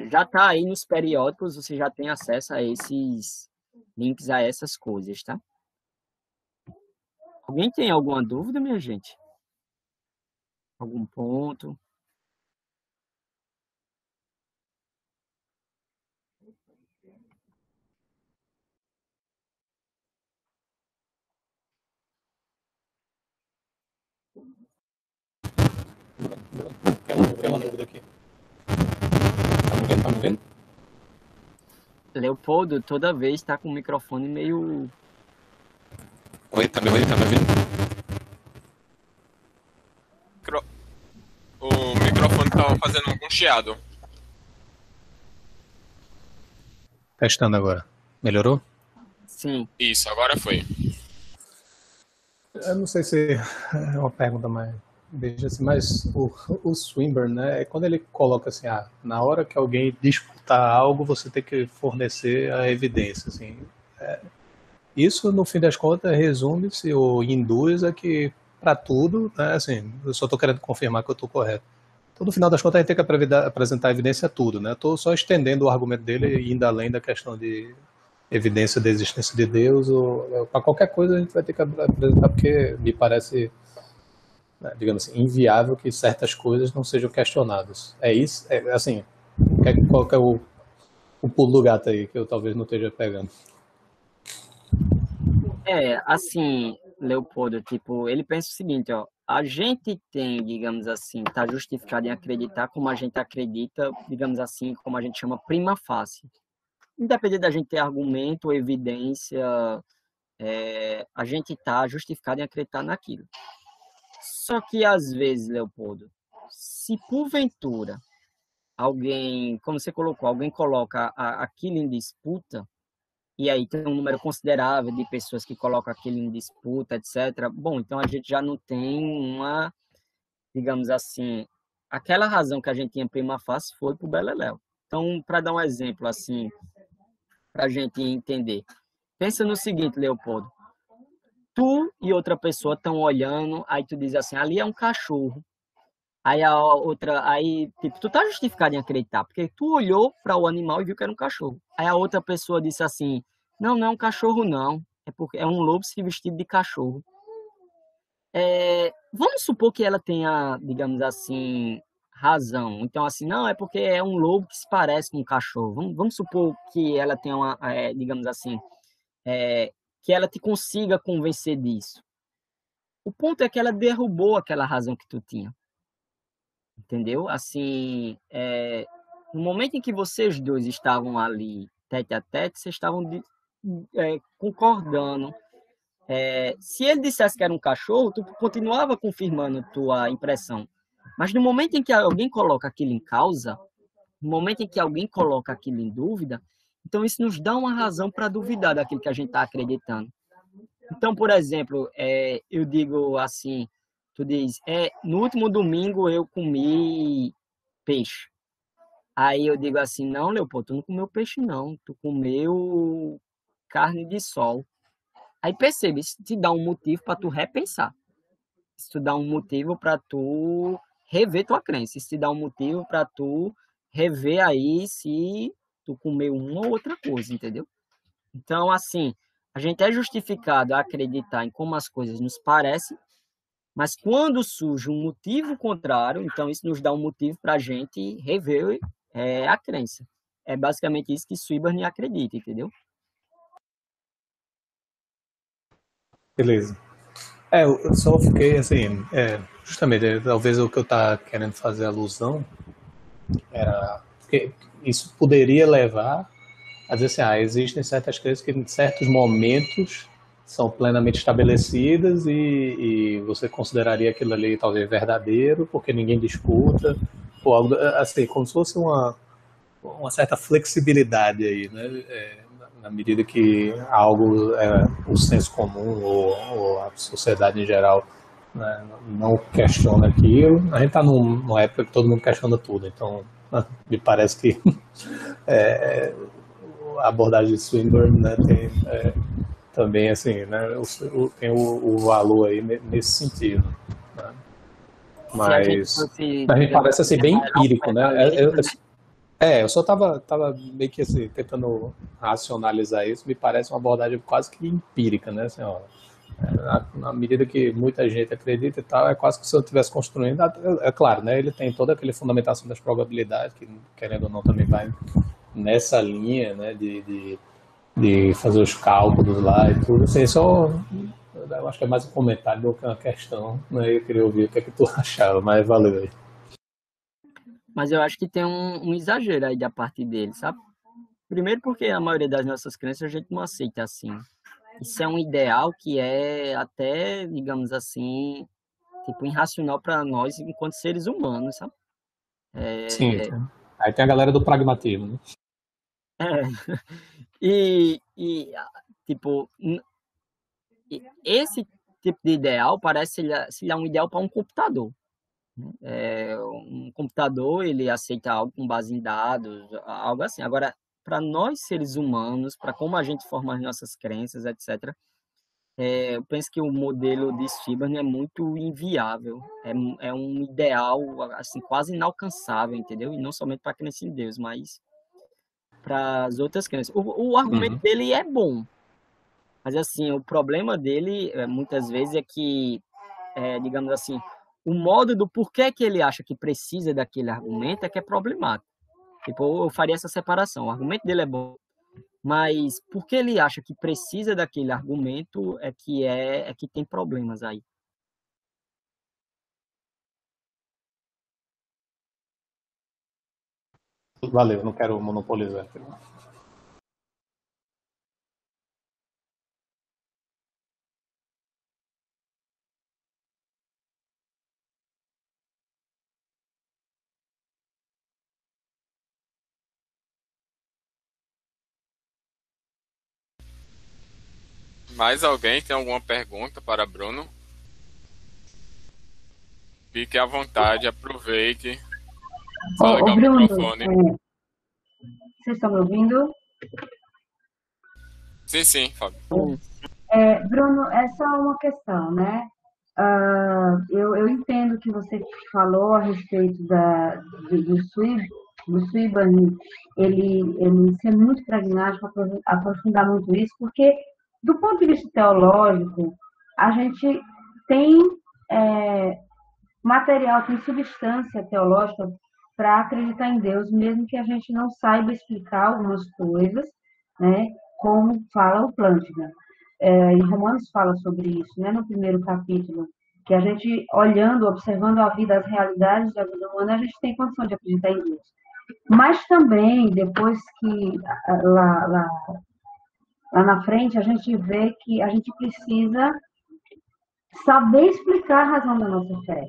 Já está aí nos periódicos, você já tem acesso a esses links, a essas coisas, tá? Alguém tem alguma dúvida, minha gente? Algum ponto? Tem uma dúvida aqui. Tá me vendo? Leopoldo, toda vez está com o microfone meio... Oi, tá me ouvindo? O microfone tava fazendo algum chiado. Testando agora. Melhorou? Sim. Isso, agora foi. Eu não sei se é uma pergunta mais... Veja assim, mas o Swinburne, né, quando ele coloca assim, na hora que alguém disputar algo, você tem que fornecer a evidência, assim. Isso, no fim das contas, resume-se ou induz a que, para tudo, né, assim, eu só estou querendo confirmar que eu estou correto. Então, no final das contas, a gente tem que apresentar evidência a tudo, né? Estou só estendendo o argumento dele e indo além da questão de evidência da existência de Deus, ou para qualquer coisa a gente vai ter que apresentar, porque me parece, digamos assim, inviável que certas coisas não sejam questionadas. É isso? Assim, qual que é o pulo do gato aí, que eu talvez não esteja pegando? Assim, Leopoldo, tipo, ele pensa o seguinte, ó, a gente tem, digamos assim, tá justificado em acreditar como a gente acredita, digamos assim, como a gente chama prima facie. Independente da gente ter argumento ou evidência, a gente tá justificado em acreditar naquilo. Só que, às vezes, Leopoldo, se porventura alguém, como você colocou, alguém coloca aquilo em disputa, e aí tem um número considerável de pessoas que colocam aquilo em disputa, etc. Bom, então a gente já não tem uma, digamos assim, aquela razão que a gente tinha prima facie foi para o Beleléu. Então, para dar um exemplo, assim, para a gente entender, pensa no seguinte, Leopoldo, tu e outra pessoa estão olhando, aí tu diz assim, ali é um cachorro. Aí a outra, aí, tipo, tu tá justificado em acreditar, porque tu olhou para o animal e viu que era um cachorro. Aí a outra pessoa disse assim, não, não é um cachorro não, é porque é um lobo se vestido de cachorro. Vamos supor que ela tenha, digamos assim, razão. Então, assim, não, é porque é um lobo que se parece com um cachorro. Vamos supor que ela tenha uma, digamos assim, que ela te consiga convencer disso. O ponto é que ela derrubou aquela razão que tu tinha. Entendeu? Assim, no momento em que vocês dois estavam ali tete a tete, vocês estavam concordando. Se ele dissesse que era um cachorro, tu continuava confirmando tua impressão. Mas no momento em que alguém coloca aquilo em causa, no momento em que alguém coloca aquilo em dúvida, então isso nos dá uma razão para duvidar daquilo que a gente está acreditando. Então, por exemplo, eu digo assim, tu diz, no último domingo eu comi peixe. Aí eu digo assim, não, Leopoldo, tu não comeu peixe não, tu comeu carne de sol. Aí percebe, isso te dá um motivo para tu repensar. Isso te dá um motivo para tu rever tua crença. Isso te dá um motivo para tu rever aí se tu comeu uma ou outra coisa, entendeu? Então, assim, a gente é justificado a acreditar em como as coisas nos parecem, mas quando surge um motivo contrário, então isso nos dá um motivo para a gente rever a crença. É basicamente isso que Swinburne acredita, entendeu? Beleza. Eu só fiquei assim, justamente, talvez o que eu estava querendo fazer alusão era que isso poderia levar a dizer assim, existem certas crenças que em certos momentos são plenamente estabelecidas e você consideraria aquilo ali talvez verdadeiro, porque ninguém disputa, ou algo assim, como se fosse uma certa flexibilidade aí, né? Na medida que algo o senso comum ou a sociedade em geral, né, não questiona aquilo. A gente está numa época que todo mundo questiona tudo, então me parece que a abordagem de Swinburne, né, tem também assim, né, tem o valor aí nesse sentido. Né? Mas a gente parece assim bem empírico, né? Eu só tava meio que assim, tentando racionalizar isso, me parece uma abordagem quase que empírica, né? Assim, ó, na medida que muita gente acredita e tal, é quase que se eu estivesse construindo. É claro, né? Ele tem toda aquela fundamentação das probabilidades, que querendo ou não também vai nessa linha, né? De fazer os cálculos lá e tudo. Assim, eu acho que é mais um comentário do que uma questão, né? Eu queria ouvir o que é que tu achava, mas valeu aí. Mas eu acho que tem um exagero aí da parte dele, sabe? Primeiro porque a maioria das nossas crenças a gente não aceita assim. Isso é um ideal que é até, digamos assim, tipo, irracional para nós enquanto seres humanos, sabe? Sim. Aí tem a galera do pragmatismo, né? Tipo, esse tipo de ideal parece ser um ideal para um computador. Um computador, ele aceita algo com base em dados, algo assim. Agora, para nós seres humanos, para como a gente forma as nossas crenças, etc., eu penso que o modelo de Swinburne é muito inviável. É um ideal assim, quase inalcançável, entendeu? E não somente para a crença em Deus, mas para as outras crenças. O argumento dele é bom, mas assim, o problema dele, muitas vezes, é que, digamos assim, o modo do porquê que ele acha que precisa daquele argumento é que é problemático. Tipo, eu faria essa separação. O argumento dele é bom, mas por que ele acha que precisa daquele argumento é que tem problemas aí. Valeu, não quero monopolizar. Mais alguém tem alguma pergunta para Bruno? Fique à vontade, aproveite. Vou ligar o Bruno, microfone. vocês estão me ouvindo? Sim, Fábio. Bruno, é só uma questão, né? Eu entendo que você falou a respeito do Swinburne, ele ser muito pragmático, aprofundar muito isso, porque, do ponto de vista teológico, a gente tem material, tem substância teológica para acreditar em Deus, mesmo que a gente não saiba explicar algumas coisas, né? Como fala o Plantinga. Em Romanos fala sobre isso, né? No primeiro capítulo, que a gente, olhando, observando a vida, as realidades da vida humana, a gente tem condição de acreditar em Deus. Mas também, depois que lá na frente, a gente vê que a gente precisa saber explicar a razão da nossa fé.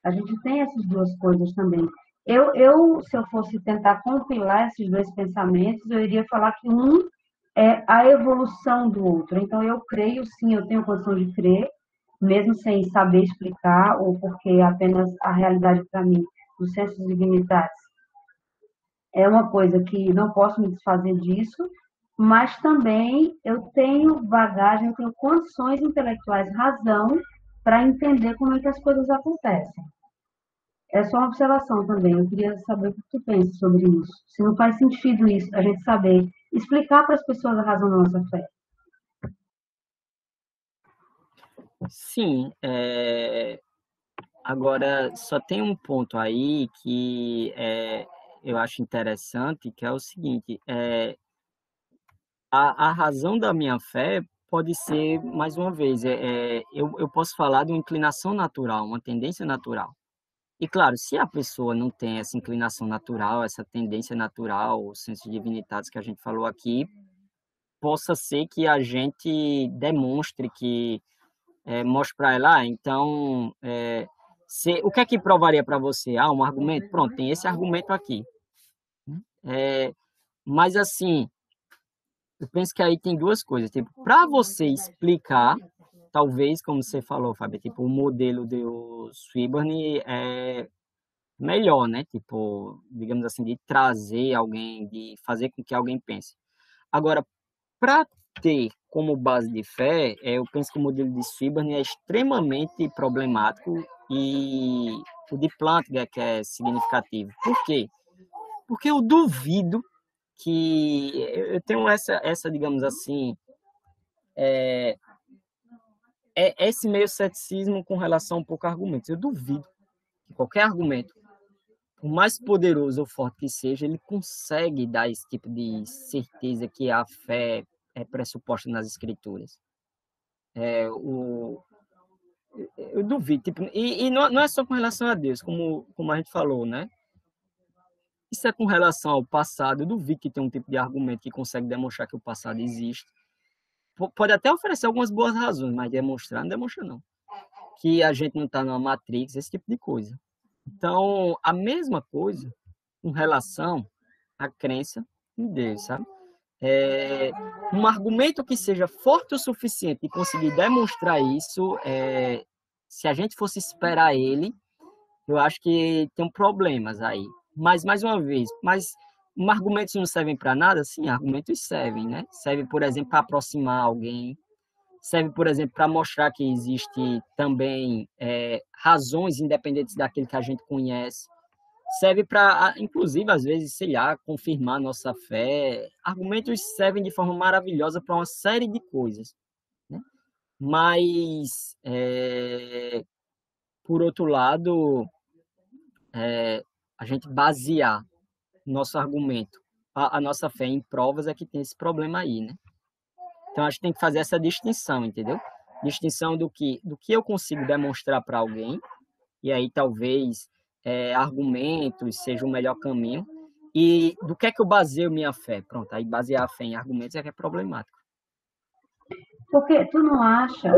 A gente tem essas duas coisas também. Se eu fosse tentar compilar esses dois pensamentos, eu iria falar que um é a evolução do outro. Então, eu creio, sim, eu tenho condição de crer, mesmo sem saber explicar, ou porque apenas a realidade para mim, dos sensus divinitatis, é uma coisa que não posso me desfazer disso, mas também eu tenho bagagem, eu tenho condições intelectuais, razão, para entender como é que as coisas acontecem. É só uma observação também. Eu queria saber o que tu pensa sobre isso. Se não faz sentido isso, a gente saber explicar para as pessoas a razão da nossa fé. Sim, agora só tem um ponto aí que eu acho interessante, que é o seguinte, a razão da minha fé pode ser, mais uma vez, eu posso falar de uma inclinação natural, uma tendência natural. E claro, se a pessoa não tem essa inclinação natural, essa tendência natural, o senso de divinidade que a gente falou aqui, possa ser que a gente demonstre que, mostre para ela, então, o que é que provaria para você? Um argumento? Pronto, tem esse argumento aqui. Mas assim, eu penso que aí tem duas coisas. Tipo, para você explicar, talvez, como você falou, Fábio, tipo, o modelo do Swinburne é melhor, né? Tipo, digamos assim, de trazer alguém, de fazer com que alguém pense. Agora, para ter como base de fé, eu penso que o modelo de Swinburne é extremamente problemático e o de Plantinga que é significativo. Por quê? Porque eu duvido que eu tenho essa digamos assim, esse meio ceticismo com relação a um pouco a argumentos. Eu duvido que qualquer argumento, por mais poderoso ou forte que seja, ele consegue dar esse tipo de certeza que a fé é pressuposta nas escrituras. Eu duvido. Tipo, e não é só com relação a Deus, como a gente falou, né? Isso é com relação ao passado. Eu duvido que tem um tipo de argumento que consegue demonstrar que o passado existe. Pode até oferecer algumas boas razões, mas demonstrar, não demonstra, não. Que a gente não está numa Matrix, esse tipo de coisa. Então, a mesma coisa com relação à crença em Deus, sabe? Um argumento que seja forte o suficiente e conseguir demonstrar isso, se a gente fosse esperar ele, eu acho que tem problemas aí. Mas, mais uma vez, argumentos não servem para nada? Sim, argumentos servem, né? Serve, por exemplo, para aproximar alguém. Serve, por exemplo, para mostrar que existe também razões independentes daquilo que a gente conhece. Serve para, inclusive, às vezes, sei lá, confirmar nossa fé. Argumentos servem de forma maravilhosa para uma série de coisas, né? Mas, por outro lado, a gente basear nosso argumento, a nossa fé em provas é que tem esse problema aí, né? Então, a gente tem que fazer essa distinção, entendeu? Distinção do que eu consigo demonstrar para alguém, e aí talvez argumentos seja o melhor caminho, e do que é que eu baseio minha fé. Pronto, aí basear a fé em argumentos é que é problemático. Porque tu não acha,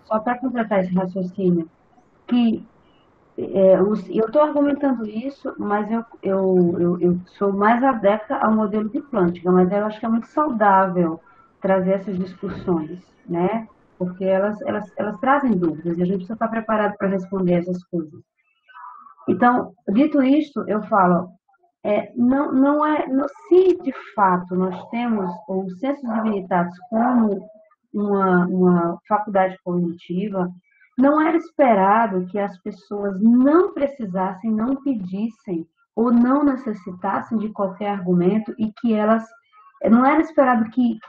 só para completar esse raciocínio, que eu estou argumentando isso, mas eu sou mais adepta ao modelo de Plantinga, mas eu acho que é muito saudável trazer essas discussões, né? Porque elas trazem dúvidas e a gente precisa estar preparado para responder essas coisas. Então, dito isto, eu falo, se de fato nós temos o sensus divinitatis como uma faculdade cognitiva, não era esperado que as pessoas não precisassem, não pedissem ou não necessitassem de qualquer argumento e que elas... Não era esperado que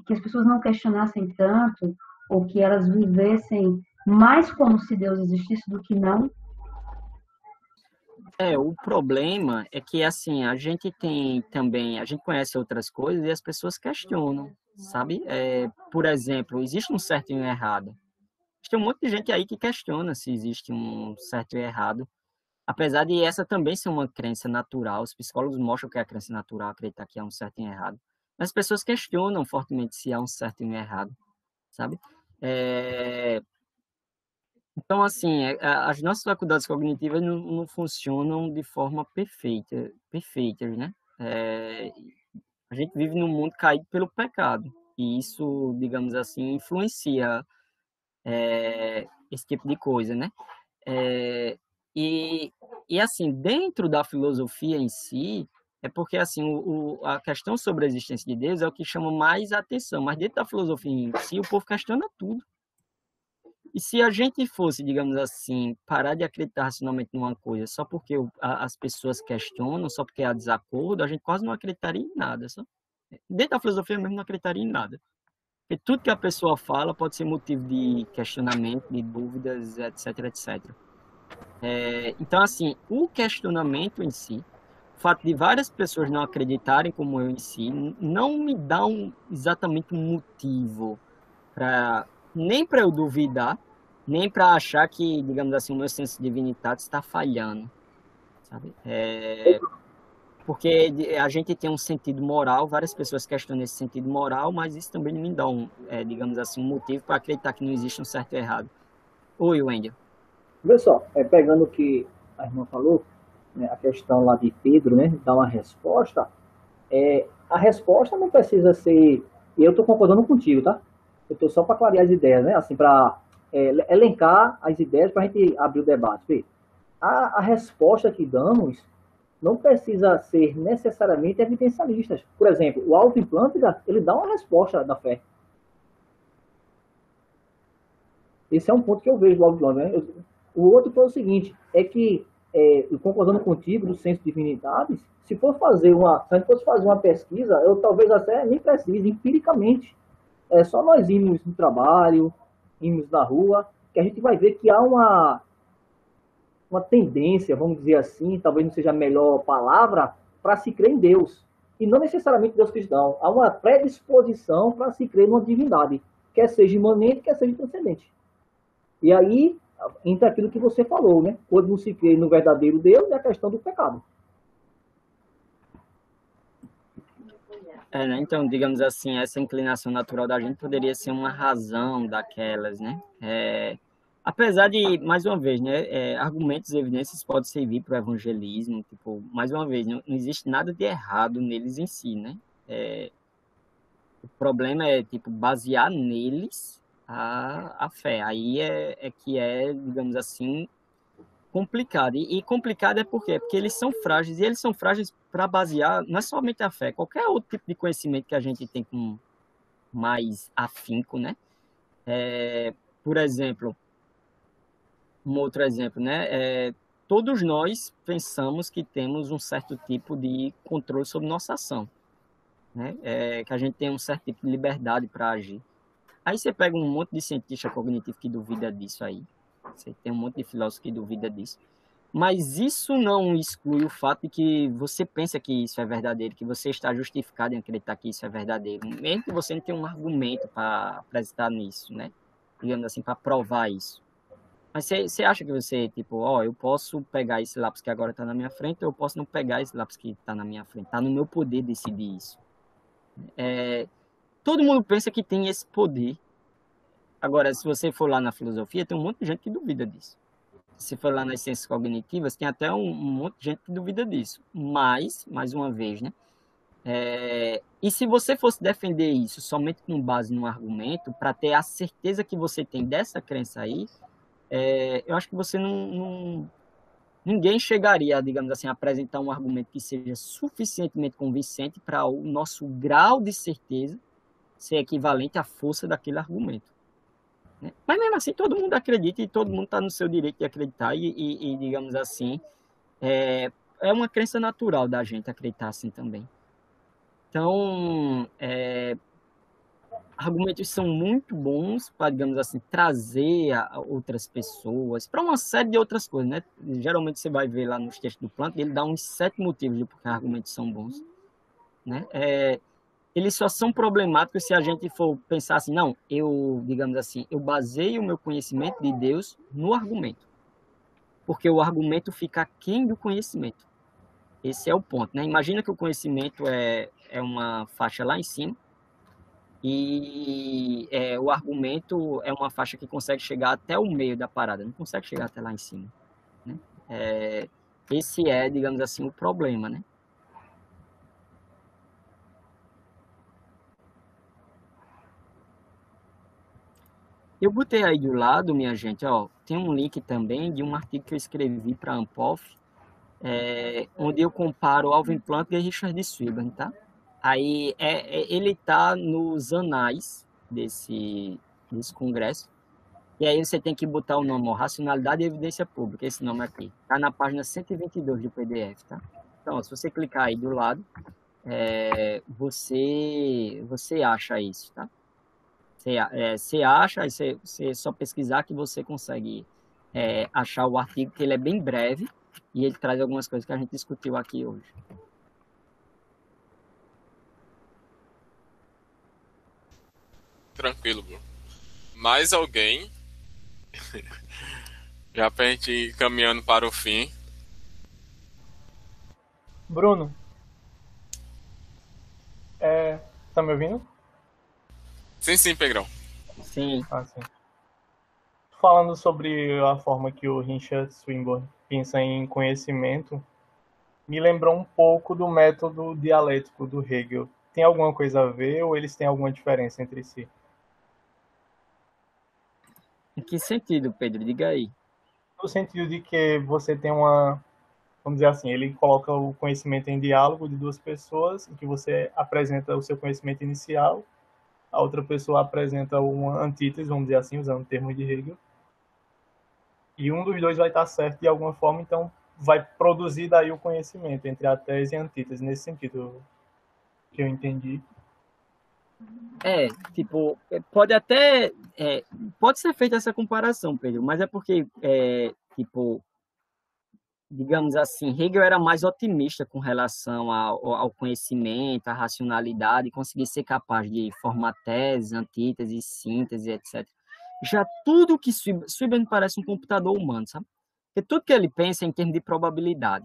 as pessoas não questionassem tanto ou que elas vivessem mais como se Deus existisse do que não? O problema é que, assim, a gente tem também, a gente conhece outras coisas e as pessoas questionam, sabe? Por exemplo, existe um certo e um errado. Tem um monte de gente aí que questiona se existe um certo e errado. Apesar de essa também ser uma crença natural, os psicólogos mostram que é a crença natural acreditar que há um certo e um errado. Mas as pessoas questionam fortemente se há um certo e um errado, sabe? É, Então, assim, as nossas faculdades cognitivas não funcionam de forma perfeitas, né? A gente vive num mundo caído pelo pecado. E isso, digamos assim, influencia esse tipo de coisa, né? É, e, e, assim, dentro da filosofia em si, é porque, assim, a questão sobre a existência de Deus é o que chama mais atenção. Mas dentro da filosofia em si, o povo questiona tudo. E se a gente fosse, digamos assim, parar de acreditar racionalmente numa coisa só porque as pessoas questionam, só porque há desacordo, a gente quase não acreditaria em nada. Só. Dentro da filosofia mesmo não acreditaria em nada. Porque tudo que a pessoa fala pode ser motivo de questionamento, de dúvidas, etc, etc. Então, assim, o questionamento em si, o fato de várias pessoas não acreditarem como eu em si, não me dá exatamente um motivo para nem para eu duvidar, nem para achar que, digamos assim, o meu senso de divinidade está falhando, sabe? Porque a gente tem um sentido moral, várias pessoas questionam esse sentido moral, mas isso também não me dá digamos assim, um motivo para acreditar que não existe um certo e errado. Oi, Wendel. Vê só, pegando o que a irmã falou, né, a questão lá de Pedro, né, dar uma resposta, a resposta não precisa ser, e eu estou concordando contigo, tá? Eu estou só para clarear as ideias, né, assim, para elencar as ideias para a gente abrir o debate. Vê, a resposta que damos não precisa ser necessariamente evidencialista. Por exemplo, o autoimplante, ele dá uma resposta da fé. Esse é um ponto que eu vejo logo de né? O outro foi o seguinte, é que, concordando contigo do senso de divinidades, se for fazer se a gente fosse fazer uma pesquisa, eu talvez até nem precise, empiricamente. É só nós irmos no trabalho, irmos na rua, que a gente vai ver que há uma tendência, vamos dizer assim, talvez não seja a melhor palavra, para se crer em Deus. E não necessariamente Deus cristão. Há uma predisposição para se crer numa divindade, quer seja imanente, quer seja transcendente. E aí entra aquilo que você falou, né? Quando não se crê no verdadeiro Deus, é a questão do pecado. Né? Então, digamos assim, essa inclinação natural da gente poderia ser uma razão daquelas, né? Apesar de, mais uma vez, né, argumentos e evidências podem servir para o evangelismo, tipo, mais uma vez, não existe nada de errado neles em si, né? O problema é, tipo, basear neles a fé. Aí que digamos assim, complicado. E complicado é por quê? Porque eles são frágeis, e eles são frágeis para basear, não é somente a fé, qualquer outro tipo de conhecimento que a gente tem com mais afinco, né? Por exemplo, um outro exemplo, né? Todos nós pensamos que temos um certo tipo de controle sobre nossa ação, né? Que a gente tem um certo tipo de liberdade para agir. Aí você pega um monte de cientista cognitivo que duvida disso aí. Você tem um monte de filósofo que duvida disso. Mas isso não exclui o fato de que você pensa que isso é verdadeiro, que você está justificado em acreditar que isso é verdadeiro, mesmo que você não tenha um argumento para apresentar nisso, né? Digamos assim, para provar isso. Mas você acha que você, tipo, eu posso pegar esse lápis que agora está na minha frente, ou eu posso não pegar esse lápis que está na minha frente. Está no meu poder decidir isso. Todo mundo pensa que tem esse poder. Agora, se você for lá na filosofia, tem um monte de gente que duvida disso. Se for lá nas ciências cognitivas, tem até um monte de gente que duvida disso. Mas, mais uma vez, né? E se você fosse defender isso somente com base num argumento, para ter a certeza que você tem dessa crença aí, eu acho que você ninguém chegaria, digamos assim, a apresentar um argumento que seja suficientemente convincente para o nosso grau de certeza ser equivalente à força daquele argumento. Né? Mas mesmo assim, todo mundo acredita e todo mundo está no seu direito de acreditar e, digamos assim, é uma crença natural da gente acreditar assim também. Então, argumentos são muito bons para, digamos assim, trazer outras pessoas, para uma série de outras coisas, né? Geralmente você vai ver lá nos textos do Planta, ele dá uns 7 motivos de porque argumentos são bons, né? Eles só são problemáticos se a gente for pensar assim, não, digamos assim, eu baseio o meu conhecimento de Deus no argumento, porque o argumento fica aquém do conhecimento. Esse é o ponto, né? Imagina que o conhecimento é uma faixa lá em cima, e o argumento é uma faixa que consegue chegar até o meio da parada, não consegue chegar até lá em cima, né? Esse é, digamos assim, o problema, né? Eu botei aí do lado, minha gente, ó, tem um link também de um artigo que eu escrevi para a Ampof, onde eu comparo Alvin Plantinga e Richard Swinburne, tá? Aí ele está nos anais desse congresso, e aí você tem que botar o nome, ó, Racionalidade e Evidência Pública, esse nome aqui. Está na página 122 do PDF, tá? Então, ó, se você clicar aí do lado, você acha isso, tá? Você acha, aí você só pesquisar que você consegue achar o artigo, que ele é bem breve, e ele traz algumas coisas que a gente discutiu aqui hoje. Tranquilo, Bruno. Mais alguém? Já pra gente ir caminhando para o fim. Bruno, tá me ouvindo? Sim, Pedrão. Sim. Sim. Falando sobre a forma que o Richard Swinburne pensa em conhecimento, me lembrou um pouco do método dialético do Hegel. Tem alguma coisa a ver ou eles têm alguma diferença entre si? Em que sentido, Pedro? Diga aí. No sentido de que você tem vamos dizer assim, ele coloca o conhecimento em diálogo de duas pessoas, em que você apresenta o seu conhecimento inicial, a outra pessoa apresenta uma antítese, vamos dizer assim, usando termos de Hegel, e um dos dois vai estar certo de alguma forma, então vai produzir daí o conhecimento entre a tese e a antítese, nesse sentido que eu entendi. Tipo, pode ser feita essa comparação, Pedro, mas é porque, tipo, digamos assim, Hegel era mais otimista com relação ao conhecimento, à racionalidade, conseguir ser capaz de formar tese, antítese, síntese, etc. Já tudo que Swinburne parece um computador humano, sabe? Porque tudo que ele pensa é em termos de probabilidade.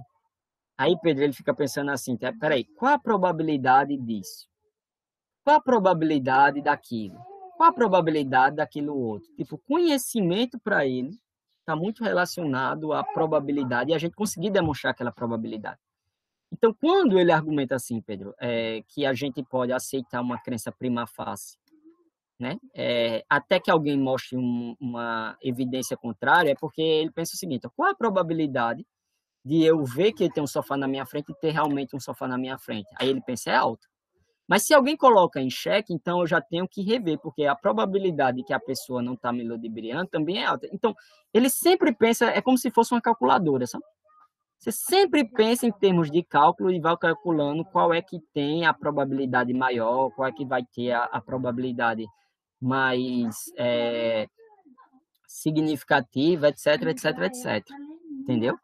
Aí, Pedro, ele fica pensando assim, peraí, qual a probabilidade disso? Qual a probabilidade daquilo? Qual a probabilidade daquilo outro? Tipo, conhecimento para ele está muito relacionado à probabilidade e a gente conseguir demonstrar aquela probabilidade. Então, quando ele argumenta assim, Pedro, que a gente pode aceitar uma crença prima facie, né? Até que alguém mostre uma evidência contrária, é porque ele pensa o seguinte: qual a probabilidade de eu ver que tem um sofá na minha frente e ter realmente um sofá na minha frente? Aí ele pensa, é alta. Mas se alguém coloca em xeque, então eu já tenho que rever, porque a probabilidade de que a pessoa não está me ludibriando também é alta. Então, ele sempre pensa, é como se fosse uma calculadora, sabe? Você sempre pensa em termos de cálculo e vai calculando qual é que tem a probabilidade maior, qual é que vai ter a probabilidade mais significativa, etc, etc, etc. Entendeu?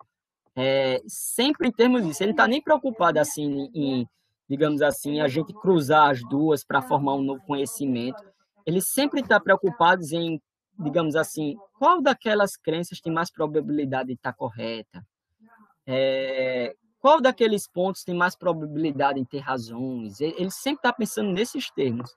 Sempre em termos disso. Ele não está nem preocupado assim em, digamos assim, a gente cruzar as duas para formar um novo conhecimento. Ele sempre está preocupado em, digamos assim, qual daquelas crenças tem mais probabilidade de estar correta? Qual daqueles pontos tem mais probabilidade em ter razões? Ele sempre está pensando nesses termos.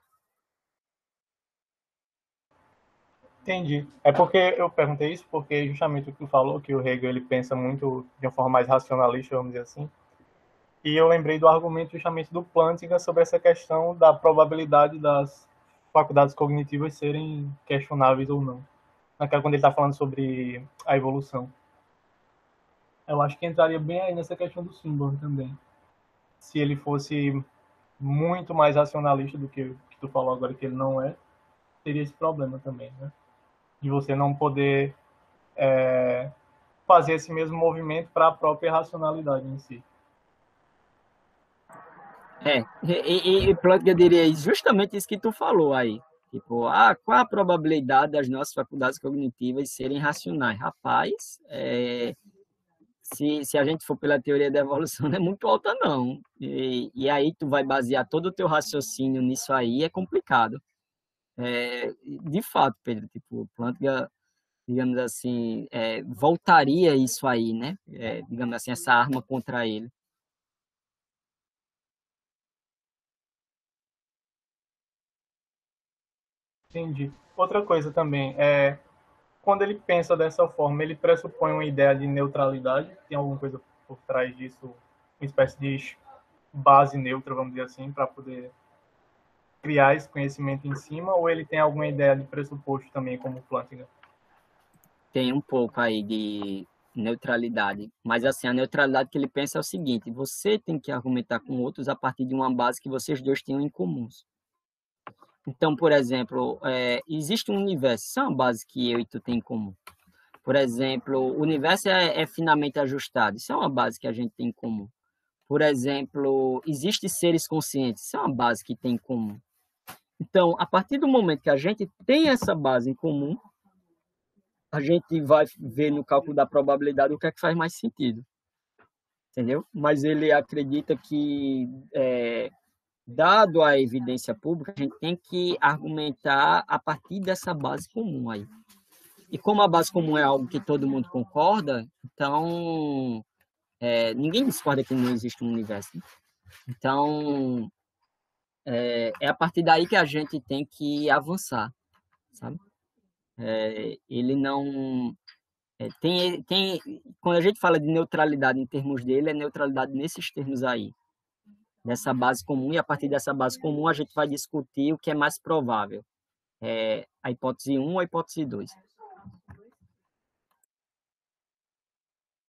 Entendi. É porque eu perguntei isso porque justamente o que tu falou, que o Hegel ele pensa muito de uma forma mais racionalista, vamos dizer assim. E eu lembrei do argumento justamente do Plantinga sobre essa questão da probabilidade das faculdades cognitivas serem questionáveis ou não. Naquela quando ele está falando sobre a evolução. Eu acho que entraria bem aí nessa questão do Swinburne também. Se ele fosse muito mais racionalista do que tu falou agora que ele não é, teria esse problema também, né? De você não poder fazer esse mesmo movimento para a própria racionalidade em si. E Plotkin diria justamente isso que tu falou aí. Tipo, qual a probabilidade das nossas faculdades cognitivas serem racionais? Rapaz, se a gente for pela teoria da evolução, não é muito alta, não. E aí tu vai basear todo o teu raciocínio nisso aí, é complicado. De fato, Pedro, tipo, Plantinga, digamos assim, voltaria isso aí, né? Digamos assim, essa arma contra ele. Entendi. Outra coisa também, quando ele pensa dessa forma, ele pressupõe uma ideia de neutralidade? Tem alguma coisa por trás disso? Uma espécie de base neutra, vamos dizer assim, para poder criar esse conhecimento em cima? Ou ele tem alguma ideia de pressuposto também, como Plantinga? Tem um pouco aí de neutralidade, mas assim, a neutralidade que ele pensa é o seguinte: você tem que argumentar com outros a partir de uma base que vocês dois tenham em comuns. Então, por exemplo, existe um universo, isso é uma base que eu e tu tem em comum. Por exemplo, o universo é finamente ajustado, isso é uma base que a gente tem em comum. Por exemplo, existem seres conscientes, isso é uma base que tem em comum. Então, a partir do momento que a gente tem essa base em comum, a gente vai ver no cálculo da probabilidade o que é que faz mais sentido. Entendeu? Mas ele acredita que, dado a evidência pública, a gente tem que argumentar a partir dessa base comum aí. E como a base comum é algo que todo mundo concorda, então ninguém discorda que não existe um universo. Então, é a partir daí que a gente tem que avançar, sabe? Ele não... quando a gente fala de neutralidade em termos dele, é neutralidade nesses termos aí, dessa base comum, e a partir dessa base comum a gente vai discutir o que é mais provável, a hipótese 1 ou a hipótese 2.